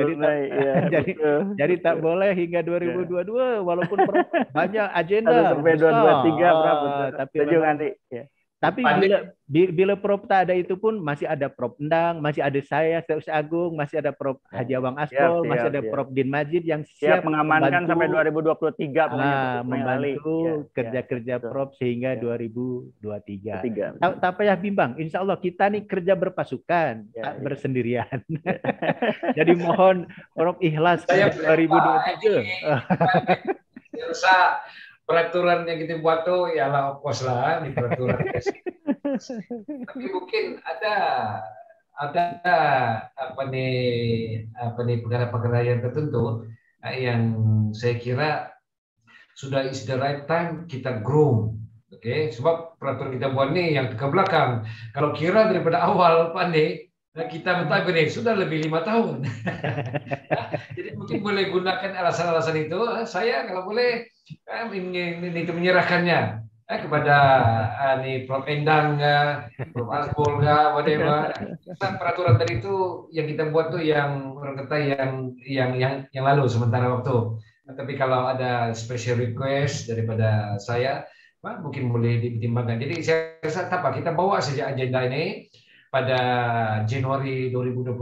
Jadi tak boleh hingga 2022 walaupun Prof banyak agenda. Sampai 2023, Prof. Tapi nanti. Tapi bila Prof tak ada itu pun masih ada Prof Endang, masih ada saya Setiausaha Agung, masih ada Prof Haji Awang Aspol, masih ada Prof Din Majid yang siap mengamankan sampai 2023 membantu kerja-kerja Prof sehingga 2023. Tak payah bimbang, insya Allah kita nih kerja berpasukan, tak bersendirian. Jadi mohon Prof ikhlas 2023. Saya rasa peraturan yang kita buat tuh ya lah opos lah di peraturan. Tapi mungkin ada apa nih perkara-perkara yang tertentu yang saya kira sudah is the right time kita groom. Oke, sebab peraturan kita buat nih yang ke belakang. Kalau kira daripada awal pandai kita minta begini sudah lebih 5 tahun. Jadi mungkin boleh gunakan alasan-alasan itu. Saya kalau boleh ingin itu menyerahkannya kepada Prof Endang, Prof Aspol, whatever. Peraturan tadi itu yang kita buat tuh yang orang kata yang lalu sementara waktu. Tapi kalau ada special request daripada saya, mungkin boleh dipertimbangkan. Jadi saya rasa apa kita bawa saja agenda ini pada Januari 2022.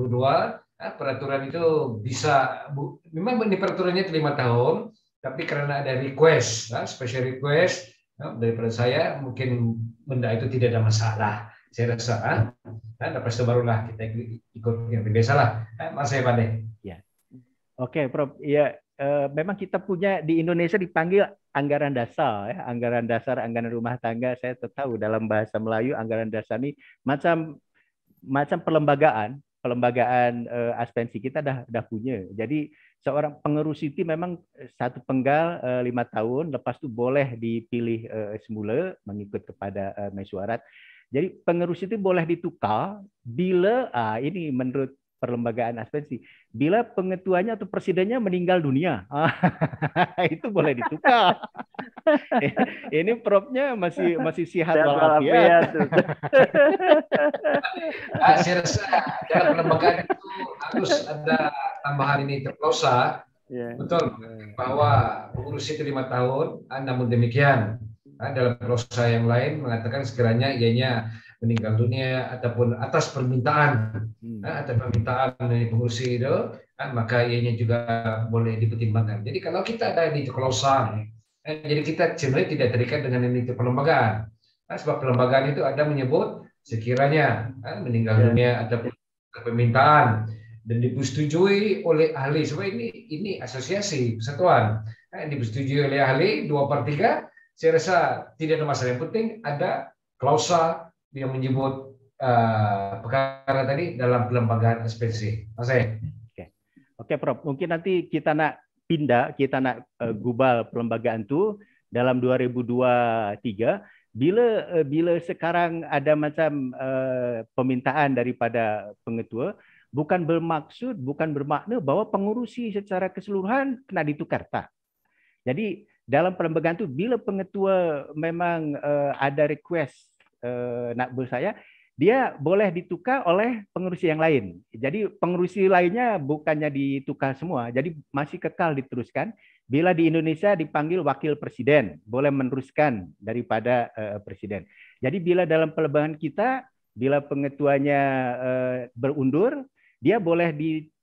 Peraturan itu bisa memang ini peraturannya 5 tahun. Tapi karena ada request, special request daripada saya, mungkin benda itu tidak ada masalah. Saya rasa, lepas itu barulah kita ikut yang biasalah. Mas saya pandai. Ya, oke, Prof. Ya, memang kita punya di Indonesia dipanggil anggaran dasar, ya. Anggaran dasar, anggaran rumah tangga. Saya tahu dalam bahasa Melayu anggaran dasar ini macam pelembagaan Aspensi kita dah punya. Jadi seorang pengerusi itu memang satu penggal 5 tahun, lepas itu boleh dipilih semula mengikut kepada mesyuarat. Jadi pengurus itu boleh ditukar bila ini menurut perlembagaan Aspensi, bila pengetuanya atau presidennya meninggal dunia, itu boleh ditukar. Ini propnya masih sehat walafiat. Saya rasa dalam perlembagaan itu harus ada tambahan ini terplosa. Betul bahwa pengurus itu 5 tahun, namun demikian dalam plosa yang lain mengatakan sekiranya ianya meninggal dunia ataupun atas permintaan dari pengurus itu, maka ianya juga boleh dipertimbangkan. Jadi kalau kita ada di klausa, jadi kita sebenarnya tidak terikat dengan ini perlembagaan. Sebab perlembagaan itu ada menyebut sekiranya meninggal dunia ataupun permintaan dan disetujui oleh ahli. Sebab ini asosiasi persatuan, disetujui oleh ahli 2/3. Saya rasa tidak ada masalah. Yang penting ada klausa yang menyebut perkara tadi dalam perlembagaan Aspensi. Oke, Prof. Mungkin nanti kita nak pindah, kita nak gubal perlembagaan itu dalam 2023. Bila sekarang ada macam permintaan daripada pengetua, bukan bermakna bahwa pengurusi secara keseluruhan kena ditukar, tak. Jadi dalam perlembagaan itu bila pengetua memang ada request nak bersaya, dia boleh ditukar oleh pengurusi yang lain. Jadi pengurusi lainnya bukannya ditukar semua, jadi masih kekal diteruskan. Bila di Indonesia dipanggil wakil presiden, boleh meneruskan daripada presiden. Jadi bila dalam perlembagaan kita, bila pengetuanya berundur, dia boleh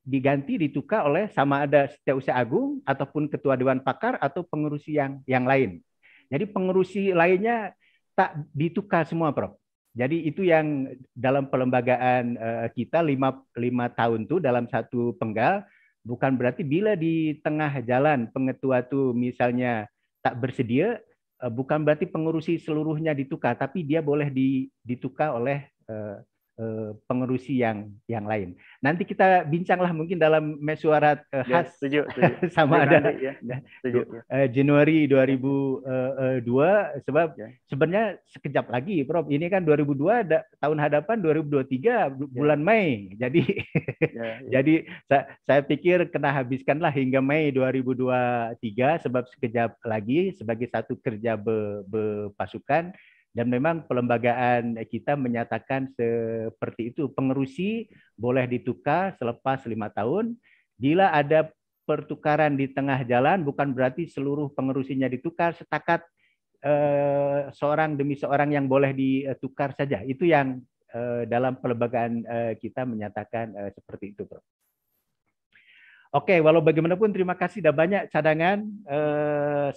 diganti, ditukar oleh sama ada Setiausaha Agung ataupun ketua Dewan Pakar atau pengurusi yang lain. Jadi pengurusi lainnya tak ditukar semua, Prof. Jadi itu yang dalam perlembagaan kita 5 tahun itu dalam satu penggal, bukan berarti bila di tengah jalan pengetua itu misalnya tak bersedia, bukan berarti pengurusi seluruhnya ditukar, tapi dia boleh ditukar oleh pengurusi yang lain. Nanti kita bincanglah mungkin dalam mesyuarat khas setuju. sama ada setuju. Januari 2002, sebab sebenarnya sekejap lagi, Prof. Ini kan 2002, tahun hadapan 2023 bulan Mei. Jadi jadi saya pikir kena habiskanlah hingga Mei 2023 sebab sekejap lagi sebagai satu kerja berpasukan. Dan memang perlembagaan kita menyatakan seperti itu. Pengerusi boleh ditukar selepas 5 tahun. Bila ada pertukaran di tengah jalan, bukan berarti seluruh pengerusinya ditukar, setakat seorang demi seorang yang boleh ditukar saja. Itu yang dalam perlembagaan kita menyatakan seperti itu, Prof. Oke, walau bagaimanapun terima kasih, sudah banyak cadangan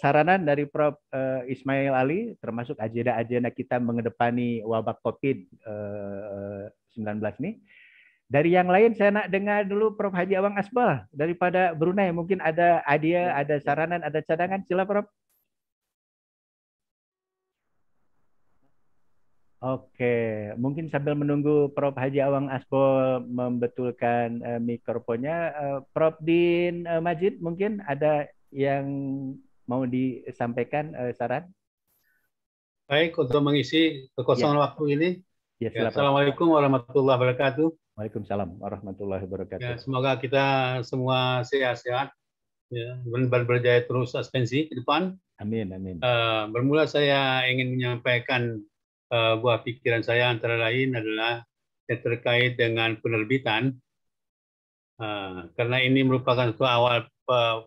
saranan dari Prof. Ismail Ali, termasuk agenda-agenda kita menghadapi wabah COVID-19 ini. Dari yang lain saya nak dengar dulu Prof. Haji Awang Asbal daripada Brunei. Mungkin ada idea, ada saranan, ada cadangan. Sila, Prof. Oke, mungkin sambil menunggu Prof. Haji Awang Asbal membetulkan mikrofonnya, Prof. Din Majid mungkin ada yang mau disampaikan saran? Baik, untuk mengisi kekosongan waktu ini. Assalamualaikum warahmatullahi wabarakatuh. Waalaikumsalam warahmatullahi wabarakatuh. Semoga kita semua sehat-sehat, berjaya terus Aspensi ke depan. Amin, amin. Bermula saya ingin menyampaikan buah pikiran saya antara lain adalah yang terkait dengan penerbitan, karena ini merupakan suatu awal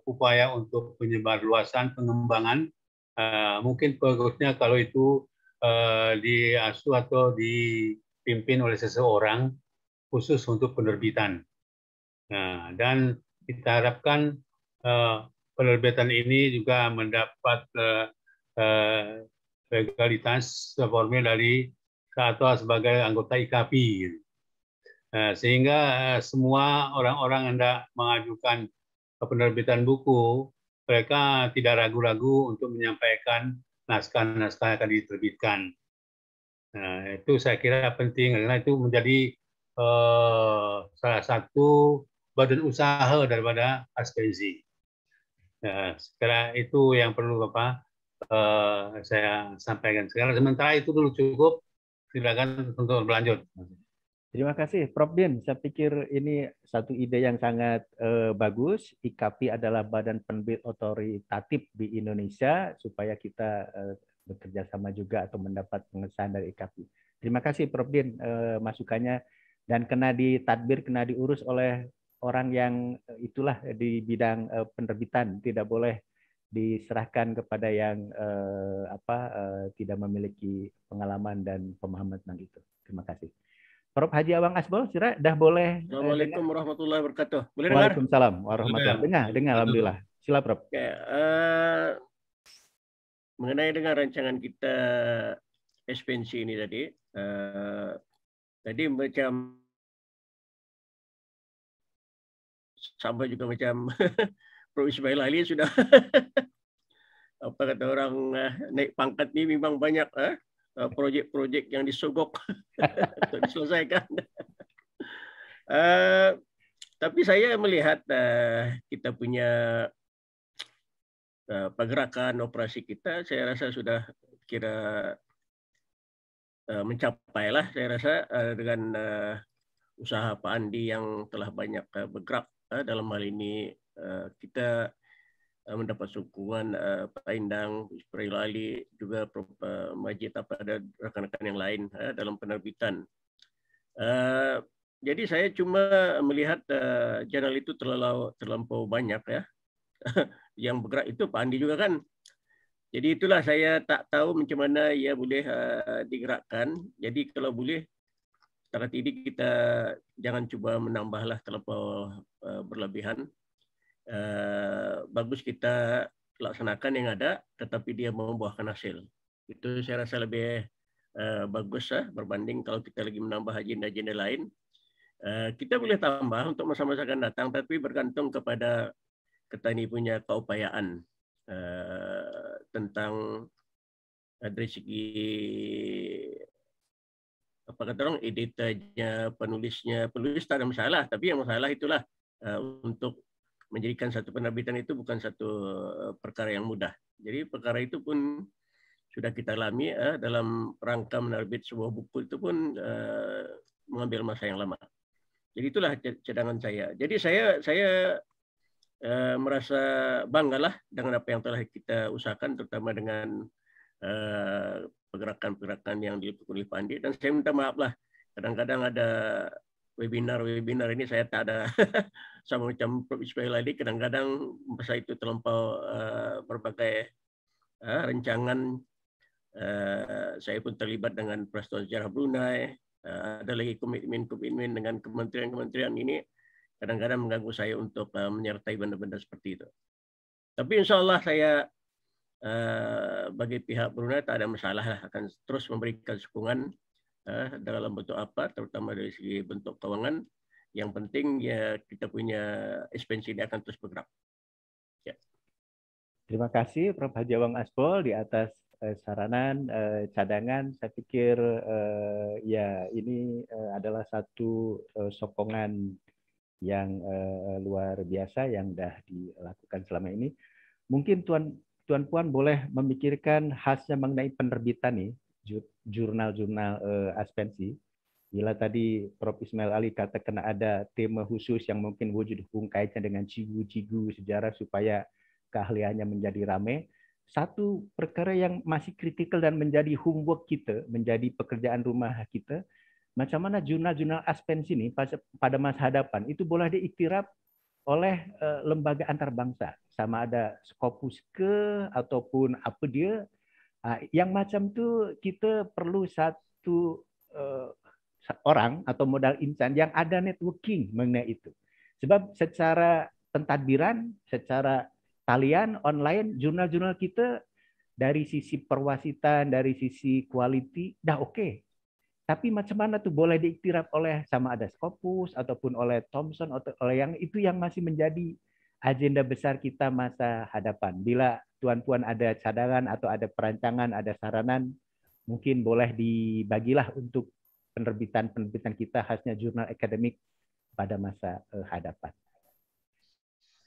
upaya untuk penyebarluasan pengembangan. Mungkin bagusnya kalau itu diasuh atau dipimpin oleh seseorang khusus untuk penerbitan. Dan kita harapkan penerbitan ini juga mendapat legalitas formil dari atau sebagai anggota IKP, sehingga semua orang-orang yang hendak mengajukan penerbitan buku, mereka tidak ragu-ragu untuk menyampaikan naskah-naskah yang akan diterbitkan. Itu saya kira penting karena itu menjadi salah satu badan usaha daripada Aspensi. Sekarang itu yang perlu saya sampaikan sekarang. Sementara itu dulu cukup. silakan untuk berlanjut. Terima kasih, Prof. Din. Saya pikir ini satu ide yang sangat bagus. IKAPI adalah badan penerbit otoritatif di Indonesia, supaya kita bekerja sama juga atau mendapat pengesahan dari IKAPI. Terima kasih, Prof. Din, masukannya. Dan kena ditadbir, kena diurus oleh orang yang itulah di bidang penerbitan. Tidak boleh diserahkan kepada yang tidak memiliki pengalaman dan pemahaman tentang itu. Terima kasih. Prof. Haji Awang Asbol, Sira, dah boleh. Assalamualaikum warahmatullahi wabarakatuh. Boleh dengar? Waalaikumsalam warahmatullahi wabarakatuh. Dengar, alhamdulillah. Sila, Prof. Oke, mengenai dengan rancangan kita expansi ini tadi macam sama juga macam Prof. Ismail Ali sudah apa kata orang naik pangkat ni memang banyak projek-projek yang disogok untuk diselesaikan. Tapi saya melihat kita punya pergerakan operasi kita, saya rasa sudah kira mencapai lah. Saya rasa dengan usaha Pak Andi yang telah banyak bergerak dalam hal ini, kita mendapat sokongan Pak Indang, Ismail Ali, juga Prof. Majid, dan rekan-rekan yang lain dalam penerbitan. Jadi saya cuma melihat jurnal itu terlampau banyak ya. Yang bergerak itu Pak Andi juga kan. Jadi itulah saya tak tahu macam mana ia boleh digerakkan. Jadi kalau boleh, setakat ini kita jangan cuba menambahlah terlampau berlebihan. Bagus kita laksanakan yang ada, tetapi dia membuahkan hasil. Itu saya rasa lebih bagus berbanding kalau kita lagi menambah agenda-agenda lain. Kita boleh tambah untuk masa-masa akan datang, tapi bergantung kepada petani punya keupayaan tentang dari segi apa kata orang, editornya, penulis tak ada masalah, tapi yang masalah itulah untuk menjadikan satu penerbitan itu bukan satu perkara yang mudah. Jadi perkara itu pun sudah kita alami dalam rangka menerbit sebuah buku itu pun mengambil masa yang lama. Jadi itulah cadangan saya. Jadi saya merasa banggalah dengan apa yang telah kita usahakan, terutama dengan pergerakan-pergerakan yang dilakukan oleh Pak Andi. Dan saya minta maaf lah, kadang-kadang ada webinar ini saya tak ada sama macam Prof. Ismail Ali, kadang-kadang masa itu terlampau berbagai rancangan. Saya pun terlibat dengan Persatuan Sejarah Brunei, ada lagi komitmen dengan kementerian-kementerian ini, kadang-kadang mengganggu saya untuk menyertai benda-benda seperti itu. Tapi insya Allah saya bagi pihak Brunei tak ada masalah, akan terus memberikan sokongan dalam bentuk apa, terutama dari segi bentuk keuangan. Yang penting ya kita punya ekspansi ini akan terus bergerak. Ya. Terima kasih Prof. Haji Awang Asbol di atas saranan, cadangan. Saya pikir ya ini adalah satu sokongan yang luar biasa yang sudah dilakukan selama ini. Mungkin Tuan Puan boleh memikirkan khasnya mengenai penerbitan nih, jurnal-jurnal aspensi. Bila tadi Prof. Ismail Ali katakan ada tema khusus yang mungkin wujud kaitnya dengan cigu-cigu sejarah supaya keahliannya menjadi ramai. Satu perkara yang masih kritikal dan menjadi homework kita, menjadi pekerjaan rumah kita, macam mana jurnal-jurnal aspensi ini pada masa hadapan itu boleh diiktiraf oleh lembaga antarbangsa, sama ada Scopus ke ataupun apa dia. Yang macam tu kita perlu satu orang atau modal insan yang ada networking mengenai itu. Sebab secara pentadbiran, secara talian online, jurnal-jurnal kita dari sisi perwasitan, dari sisi quality dah oke. Tapi macam mana tuh boleh diiktiraf oleh sama ada Scopus ataupun oleh Thomson atau oleh yang itu yang masih menjadi agenda besar kita masa hadapan. Bila tuan-puan ada cadangan atau ada perancangan, ada saranan, mungkin boleh dibagilah untuk penerbitan kita khasnya jurnal akademik pada masa hadapan.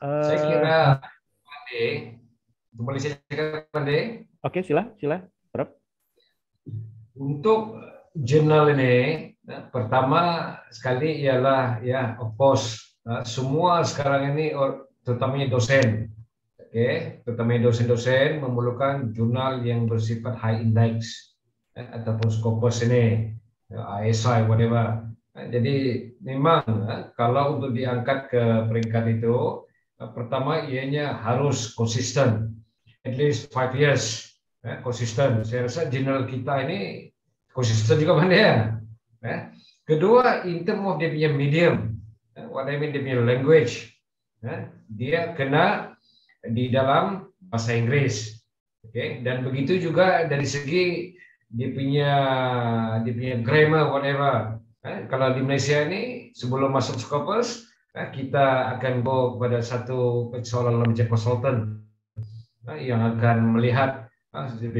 Saya kira, boleh saya cakap, Pak Ade? Oke, sila, Prof. Untuk jurnal ini, pertama sekali ialah ya, of course, semua sekarang ini terutamanya dosen, terutamanya dosen-dosen memerlukan jurnal yang bersifat high index ataupun Scopus ini, ISI, whatever. Jadi memang kalau untuk diangkat ke peringkat itu, pertama ianya harus konsisten, at least 5 years konsisten. Saya rasa jurnal kita ini konsisten juga mana ya. Kedua, in term of dia punya medium, what I mean dia punya language, dia kena di dalam bahasa Inggris, dan begitu juga dari segi dia punya grammar, whatever. Kalau di Malaysia ini sebelum masuk Scopus, kita akan go pada satu seolah-olah macam konsultan yang akan melihat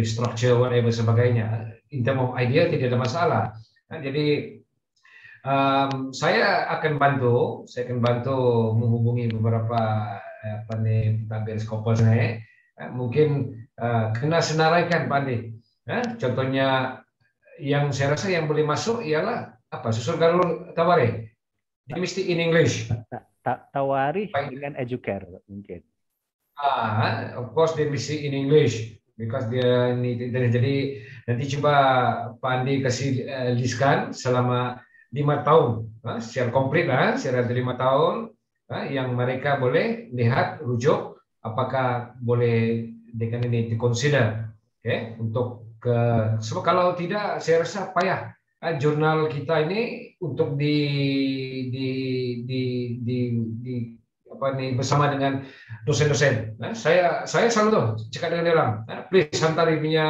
structure, whatever sebagainya. In term of idea tidak ada masalah. Jadi saya akan bantu menghubungi beberapa pentadbir Scopus ini. Mungkin kena senaraikan Pak Andi. Contohnya yang saya rasa yang boleh masuk ialah apa? Susul Garul Tawari. Dia mesti in English. Tawari dengan educare mungkin. Of course dia mesti in English because dia ini jadi nanti coba Pak Andi kasih listkan selama 5 tahun secara komplit secara 5 tahun yang mereka boleh lihat rujuk apakah boleh dengan ini diconsider untuk ke sebab kalau tidak saya rasa payah jurnal kita ini untuk bersama dengan dosen-dosen. Saya selalu tuh cakap dengan dia orang, please hantar punya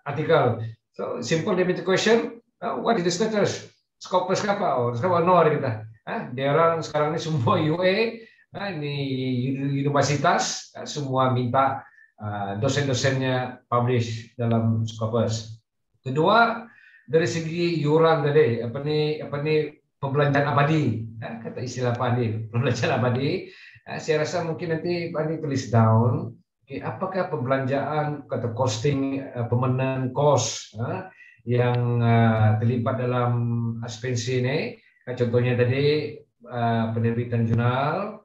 artikel. So simple limit question, what is the status? Scopus apa? No ada kita. Dia orang sekarang ini semua UA, ini universitas semua minta dosen-dosennya publish dalam Scopus. Kedua, dari segi yuran tadi, pembelanjaan abadi, kata istilah Pak Andi, pembelanjaan abadi. Saya rasa mungkin nanti Pak Andi tulis down, apakah pembelanjaan kata costing, pemenan cost yang terlibat dalam aspensi ini. Contohnya tadi penerbitan jurnal,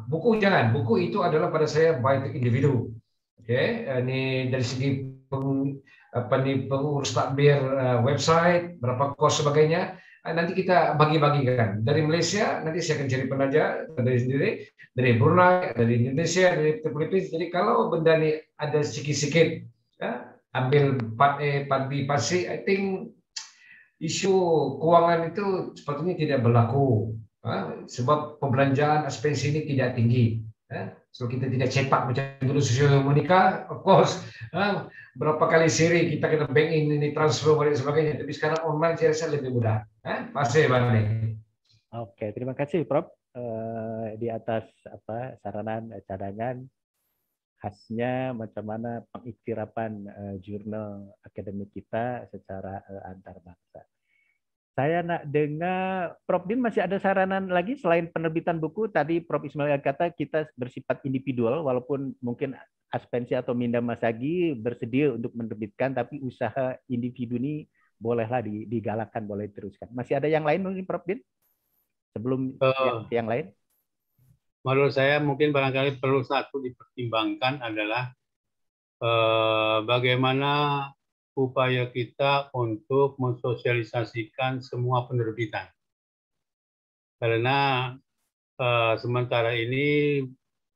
buku jangan, buku itu adalah pada saya by individu. Ini dari segi pengurus takbir website, berapa kos sebagainya. Nanti kita bagi-bagikan. Dari Malaysia, nanti saya akan cari penaja dari sendiri, dari Brunei, dari Indonesia, dari Filipina. Jadi kalau benda ini ada sikit-sikit, ambil part A, part B, part C, I think isu keuangan itu sepatutnya tidak berlaku. Sebab pembelanjaan aspensi ini tidak tinggi. So kita tidak cepat macam dulu sosial menikah, of course. Berapa kali seri kita kena bank in, ini transfer dan sebagainya. Tapi sekarang online saya rasa lebih mudah. Masih balik. Oke, terima kasih Prof. Di atas saranan cadangan khasnya macam mana pengikhtirapan jurnal akademik kita secara antar bangsa. Saya nak dengar Prof Din masih ada saranan lagi selain penerbitan buku. Tadi Prof Ismail kata kita bersifat individual, walaupun mungkin aspensi atau Minda Masagi bersedia untuk menerbitkan, tapi usaha individu ini bolehlah digalakkan, boleh diteruskan. Masih ada yang lain mungkin Prof Din? Sebelum yang lain? Menurut saya mungkin barangkali perlu satu dipertimbangkan adalah bagaimana upaya kita untuk mensosialisasikan semua penerbitan. Karena sementara ini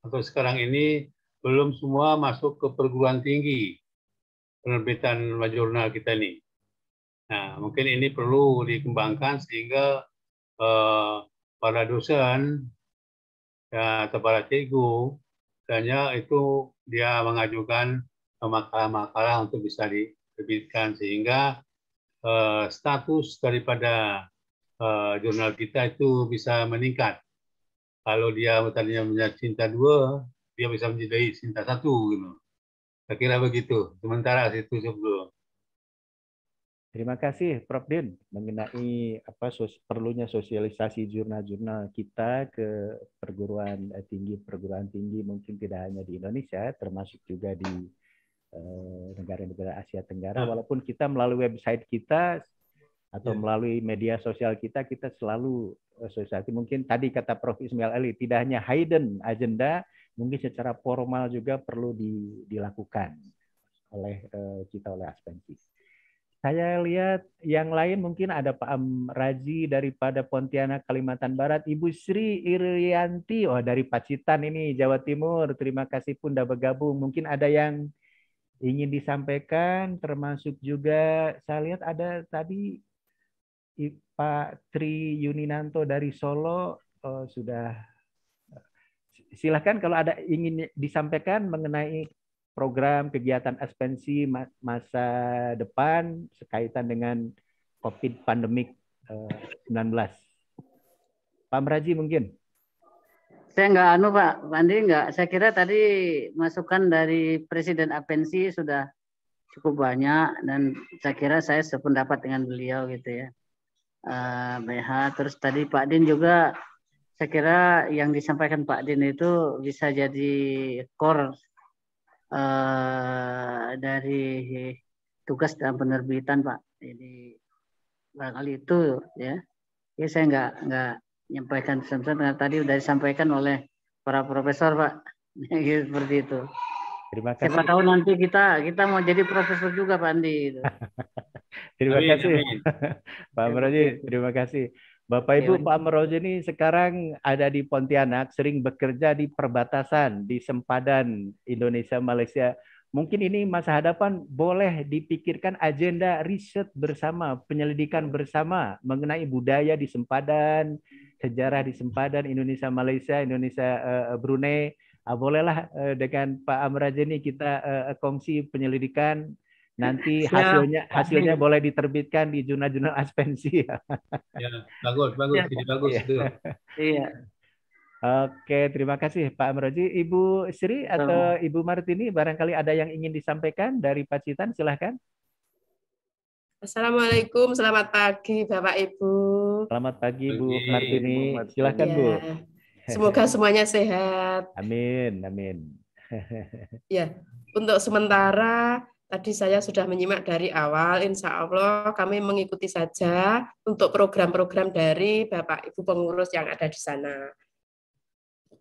atau sekarang ini belum semua masuk ke perguruan tinggi penerbitan jurnal kita ini. Nah, mungkin ini perlu dikembangkan sehingga para dosen atau para cikgu, misalnya itu dia mengajukan makalah-makalah untuk bisa diterbitkan sehingga status daripada jurnal kita itu bisa meningkat. Kalau dia tadinya punya cinta 2, dia bisa menjadi cinta 1 gitu. Saya kira begitu. Sementara situ sebelum. Terima kasih Prof Din mengenai perlunya sosialisasi jurnal-jurnal kita ke perguruan tinggi mungkin tidak hanya di Indonesia, termasuk juga di negara-negara Asia Tenggara. Walaupun kita melalui website kita atau melalui media sosial kita selalu sosialisasi. Mungkin tadi kata Prof. Ismail Ali, tidak hanya hidden agenda, mungkin secara formal juga perlu dilakukan oleh kita, oleh Aspensi. Saya lihat yang lain mungkin ada Pak Amraji daripada Pontianak, Kalimantan Barat, Ibu Sri Irianti, oh dari Pacitan ini, Jawa Timur. Terima kasih pun sudah bergabung. Mungkin ada yang ingin disampaikan, termasuk juga saya lihat ada tadi Pak Tri Yuninanto dari Solo, sudah. Silahkan kalau ada ingin disampaikan mengenai program kegiatan Aspensi masa depan sekaitan dengan COVID pandemik 19. Pak Meraji mungkin. Saya nggak Pak Andi nggak. Saya kira tadi masukan dari Presiden Aspensi sudah cukup banyak dan saya kira saya sependapat dengan beliau gitu ya. BH. Terus tadi Pak Din juga saya kira yang disampaikan Pak Din itu bisa jadi core dari tugas dalam penerbitan Pak. Jadi barangkali itu ya. Ya saya nggak menyampaikan sebenarnya tadi sudah disampaikan oleh para profesor Pak. Seperti itu. Terima kasih. Siapa tahu nanti kita mau jadi profesor juga Pak Andi. Terima kasih Pak Amrozi, terima kasih. Bapak Ibu, Pak Amrozi ini sekarang ada di Pontianak, sering bekerja di perbatasan, di sempadan Indonesia Malaysia. Mungkin ini masa hadapan boleh dipikirkan agenda riset bersama, penyelidikan bersama mengenai budaya di sempadan, sejarah di sempadan Indonesia Malaysia, Indonesia Brunei. Bolehlah dengan Pak Amrozi ini kita kongsi penyelidikan. Nanti hasilnya boleh diterbitkan di jurnal-jurnal Aspensi. Ya, bagus, bagus itu. Iya. Oke, terima kasih Pak Amrozi. Ibu Sri atau Ibu Martini, barangkali ada yang ingin disampaikan dari Pacitan, silahkan. Assalamualaikum, selamat pagi Bapak Ibu. Selamat pagi Bu Martini, silahkan Bu. Semoga semuanya sehat. Amin, amin. Ya, untuk sementara tadi saya sudah menyimak dari awal, insya Allah kami mengikuti saja untuk program-program dari Bapak Ibu pengurus yang ada di sana.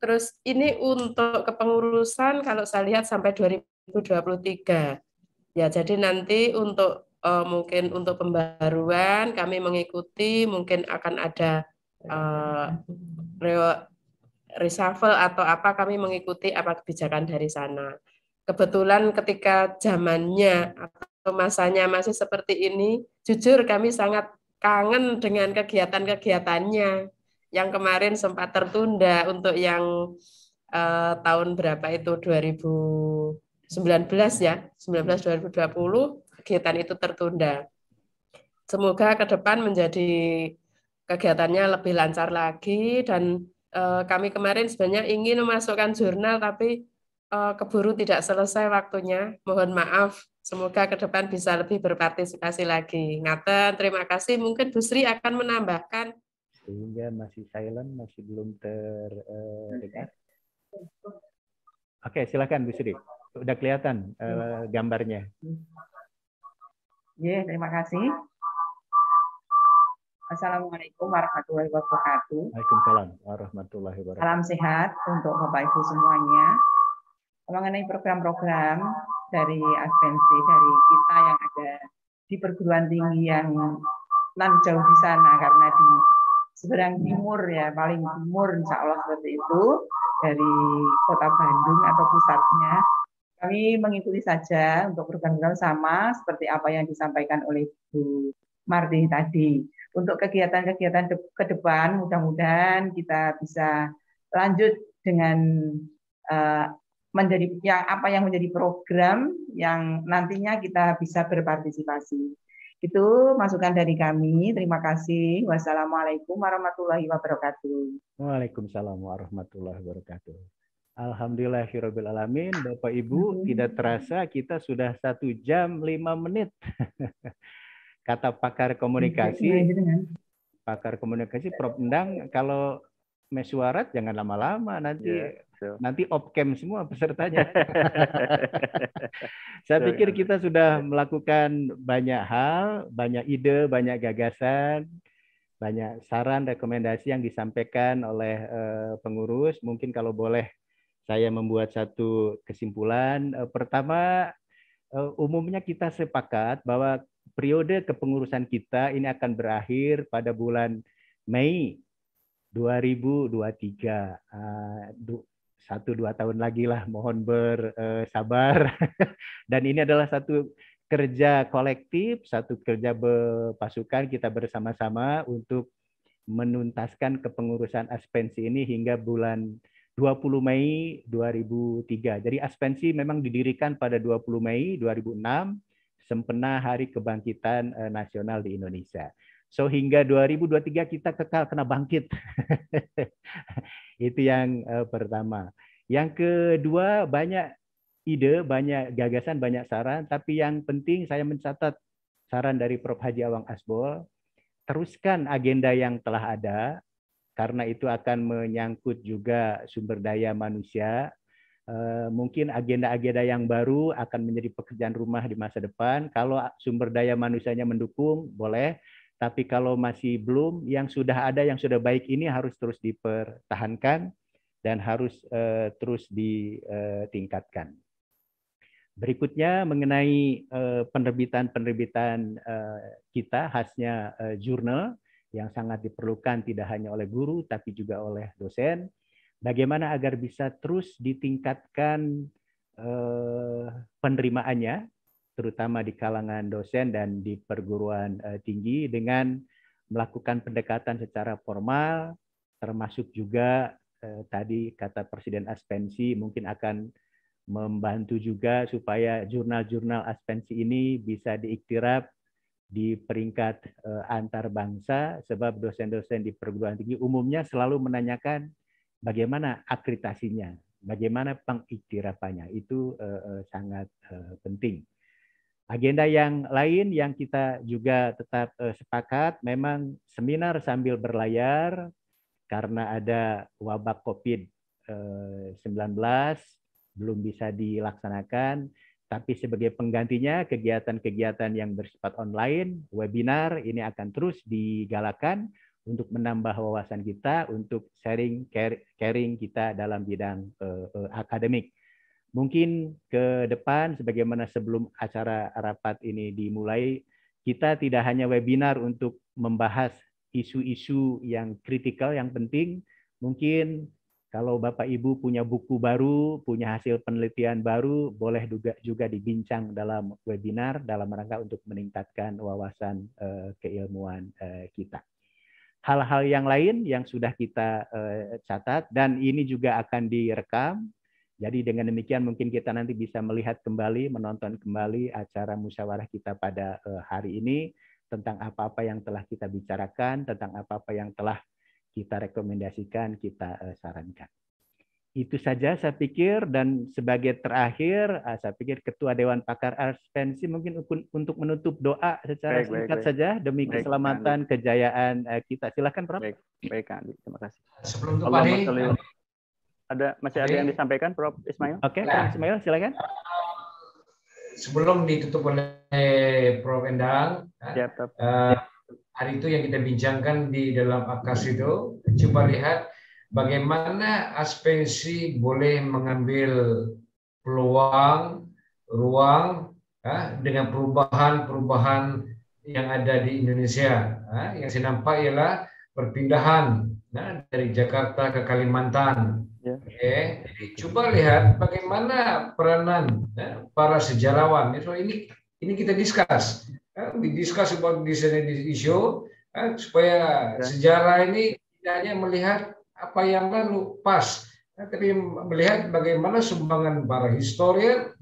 Terus ini untuk kepengurusan kalau saya lihat sampai 2023. Ya, jadi nanti untuk mungkin untuk pembaruan kami mengikuti, mungkin akan ada reshuffle atau apa, kami mengikuti apa kebijakan dari sana. Kebetulan ketika zamannya atau masanya masih seperti ini, jujur kami sangat kangen dengan kegiatan-kegiatannya yang kemarin sempat tertunda untuk yang tahun berapa itu 2019 ya, 19-2020 kegiatan itu tertunda. Semoga ke depan menjadi kegiatannya lebih lancar lagi dan kami kemarin sebenarnya ingin memasukkan jurnal tapi keburu tidak selesai waktunya. Mohon maaf, semoga ke depan bisa lebih berpartisipasi lagi. Ngaten, terima kasih. Mungkin Bu Sri akan menambahkan. Sehingga masih silent, masih belum terdengar. Oke, silakan Bu Sri. Sudah kelihatan gambarnya. Ya, terima kasih. Assalamualaikum warahmatullahi wabarakatuh. Waalaikumsalam warahmatullahi wabarakatuh. Salam sehat untuk Bapak Ibu semuanya. Mengenai program-program dari Aspensi, dari kita yang ada di perguruan tinggi yang nan jauh di sana, karena di seberang timur ya, paling timur insya Allah seperti itu, dari kota Bandung atau pusatnya. Kami mengikuti saja untuk program-program sama seperti apa yang disampaikan oleh Bu Martini tadi. Untuk kegiatan-kegiatan ke depan, mudah-mudahan kita bisa lanjut dengan menjadi yang menjadi program yang nantinya kita bisa berpartisipasi. Itu masukan dari kami. Terima kasih. Wassalamualaikum warahmatullahi wabarakatuh. Waalaikumsalam warahmatullahi wabarakatuh. Alhamdulillahirabbil alamin. Bapak Ibu, tidak terasa kita sudah 1 jam 5 menit. Kata pakar komunikasi Prof. Endang, kalau mesyuarat jangan lama-lama, nanti so. nanti off-cam semua pesertanya. Saya pikir kita sudah melakukan banyak hal, banyak ide, banyak gagasan, banyak saran, rekomendasi yang disampaikan oleh pengurus. Mungkin kalau boleh saya membuat satu kesimpulan. Pertama, umumnya kita sepakat bahwa periode kepengurusan kita ini akan berakhir pada bulan Mei 2023. 1-2 tahun lagi lah, mohon bersabar. Dan ini adalah satu kerja kolektif, satu kerja pasukan kita bersama-sama untuk menuntaskan kepengurusan Aspensi ini hingga bulan 20 Mei 2003. Jadi Aspensi memang didirikan pada 20 Mei 2006, sempena Hari Kebangkitan Nasional di Indonesia. So hingga 2023 kita kekal kena bangkit. Itu yang pertama. Yang kedua, banyak ide, banyak gagasan, banyak saran, tapi yang penting saya mencatat saran dari Prof. Haji Awang Asbol, teruskan agenda yang telah ada, karena itu akan menyangkut juga sumber daya manusia. Mungkin agenda-agenda yang baru akan menjadi pekerjaan rumah di masa depan. Kalau sumber daya manusianya mendukung, boleh. Tapi kalau masih belum, yang sudah ada, yang sudah baik ini harus terus dipertahankan dan harus terus ditingkatkan. Berikutnya mengenai penerbitan-penerbitan kita, khasnya jurnal yang sangat diperlukan tidak hanya oleh guru, tapi juga oleh dosen. Bagaimana agar bisa terus ditingkatkan penerimaannya, terutama di kalangan dosen dan di perguruan tinggi dengan melakukan pendekatan secara formal, termasuk juga tadi kata Presiden Aspensi mungkin akan membantu juga supaya jurnal-jurnal Aspensi ini bisa diiktiraf di peringkat antar bangsa, sebab dosen-dosen di perguruan tinggi umumnya selalu menanyakan bagaimana akreditasinya, bagaimana pengiktirafannya, itu sangat penting. Agenda yang lain yang kita juga tetap sepakat, memang seminar sambil berlayar karena ada wabah COVID-19 belum bisa dilaksanakan, tapi sebagai penggantinya kegiatan-kegiatan yang bersifat online, webinar ini akan terus digalakan untuk menambah wawasan kita, untuk caring kita dalam bidang akademik. Mungkin ke depan, sebagaimana sebelum acara rapat ini dimulai, kita tidak hanya webinar untuk membahas isu-isu yang kritikal, yang penting. Mungkin kalau Bapak Ibu punya buku baru, punya hasil penelitian baru, boleh juga dibincang dalam webinar dalam rangka untuk meningkatkan wawasan keilmuan kita. Hal-hal yang lain yang sudah kita catat, dan ini juga akan direkam. Jadi dengan demikian mungkin kita nanti bisa melihat kembali, menonton kembali acara musyawarah kita pada hari ini tentang apa-apa yang telah kita bicarakan, tentang apa-apa yang telah kita rekomendasikan, kita sarankan. Itu saja saya pikir, dan sebagai terakhir, saya pikir Ketua Dewan Pakar Aspensi mungkin untuk menutup doa secara singkat saja demi keselamatan, kejayaan kita. Silakan, Prof. Baik, Andi. Terima kasih. Sebelum itu, Pak, masih ada yang disampaikan, Prof. Ismail? Oke, Prof. Ismail, silakan. Sebelum ditutup oleh Prof. Endang, hari itu yang kita bincangkan di dalam AKAS itu, coba lihat bagaimana Aspensi boleh mengambil peluang, ruang dengan perubahan-perubahan yang ada di Indonesia. Yang saya nampak ialah perpindahan dari Jakarta ke Kalimantan. Oke, jadi coba lihat bagaimana peranan para sejarawan. So, ini kita discuss, didiskus about this issue supaya sejarah ini tidak hanya melihat apa yang lalu pas, tapi melihat bagaimana sumbangan para historian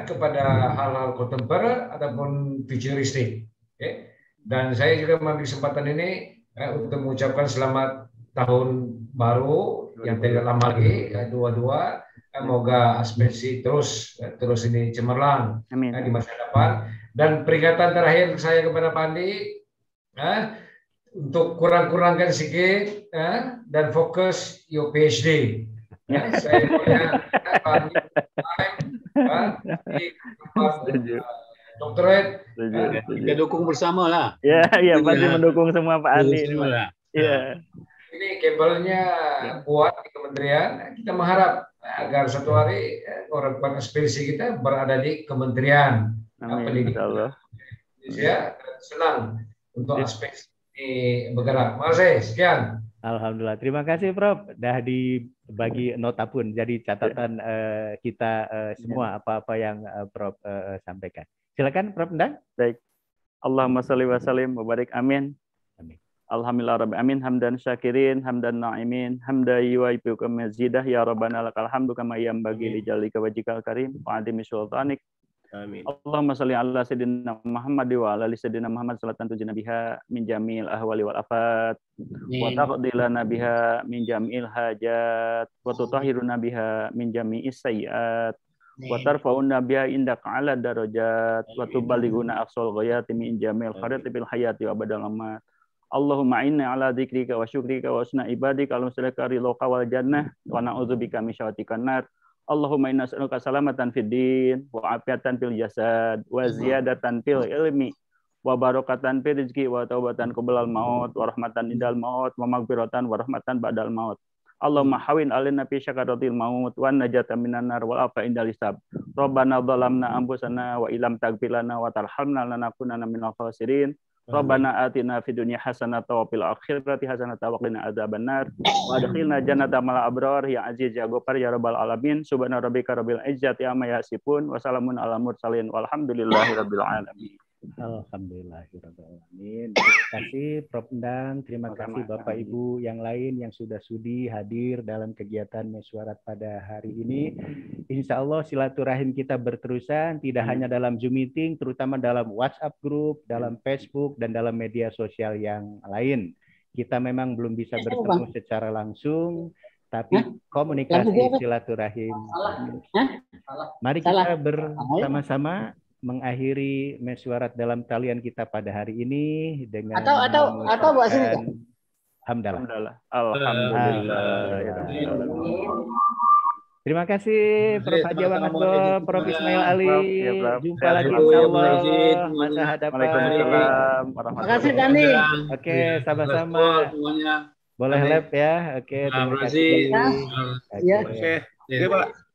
kepada hal-hal kontemporer ataupun futuristik. Okay? Dan saya juga mengambil kesempatan ini untuk mengucapkan selamat tahun baru yang tidak lama lagi, 22. Semoga Aspensi terus ini cemerlang di masa depan. Dan peringatan terakhir saya kepada Pak Andi, untuk kurang-kurangkan sedikit dan fokus your PhD. Saya punya doktorat. Kita dukung bersama lah. Ya, iya pasti mendukung semua Pak Andi. Iya. Ini kabelnya kuat di kementerian. Kita mengharap agar satu hari orang aspensi kita berada di Kementerian Pendidikan Indonesia. Senang untuk aspensi bergerak. Makasih, sekian. Alhamdulillah. Terima kasih Prof. Dah dibagi nota pun. Jadi catatan kita semua apa-apa yang Prof sampaikan. Silakan Prof. Endang. Baik. Allahumma sholli wa sallim wa barik amin. Amin. Alhamdulillah rabbil amin hamdan syakirin hamdan na'imin hamdan yuwaibu kamazidah ya rabbana lakal hamdu kama yanbaghi li jalika wajhikal karim wa adimi sultanik. Amin. Allahumma sholli ala sayyidina Muhammad wa ala ali sayyidina Muhammad salatan tujina biha min jamil ahwali wal afat wa taqdilana biha min jamil hajat wa tutahhiruna biha min jami'is sayyiat wa tarfa'una biha indaka ala darajat wa tuballighuna aqsal ghayati min jamil khairati bil hayati wa badal amat. Allahumma inna ala dzikrika wa syukrika wa husna ibadika al-musyrika ridhoka wal jannah wa na'udzubika min syarrikan nar. Allahumma inna nas'aluka salamatan fid din wa afiatan fil jasad wa ziyadatan fil ilmi wa barakatan fil rizqi wa taubatan qablal maut wa rahmatan indal maut wa maghfiratan wa rahmatan ba'dal maut. Allahumma hawin alaina fi syakaratil maut wa najatan minan nar wal afa indal hisab. Rabbana dhalamna anfusana wa illam taghfir lana wa tarhamna lanakunanna minal khasirin. Rabbana atina fid dunya hasanatan wa fil akhirati hasanatan wa qina adzabannar wa adkhilna jannata ma'al abrar ya aziz ya ghafar ya rabbal alamin subhana rabbika rabbil izzati amma yasifun wa salamun alal mursalin walhamdulillahi rabbil alamin. Alhamdulillahirabbil alamin. Terima kasih Prof. Endang, terima kasih Bapak Ibu yang lain yang sudah sudi hadir dalam kegiatan mesyuarat pada hari ini. Insya Allah silaturahim kita berterusan, tidak hanya dalam Zoom meeting, terutama dalam WhatsApp group, dalam Facebook, dan dalam media sosial yang lain. Kita memang belum bisa bertemu secara langsung, tapi komunikasi silaturahim. Mari kita bersama-sama mengakhiri mesyuarat dalam talian kita pada hari ini dengan atau Mbak Sri. Alhamdulillah. Alhamdulillah. Terima kasih Prof. Haji Awang Asbul, Prof. Ismail Ali. Jumpa lagi Ya, insyaallah masa hadapan. Waalaikumsalam. Terima kasih Dani. Oke, sama-sama. Boleh lab ya. Oke, terima kasih. Ya. Oke. Oke, Pak.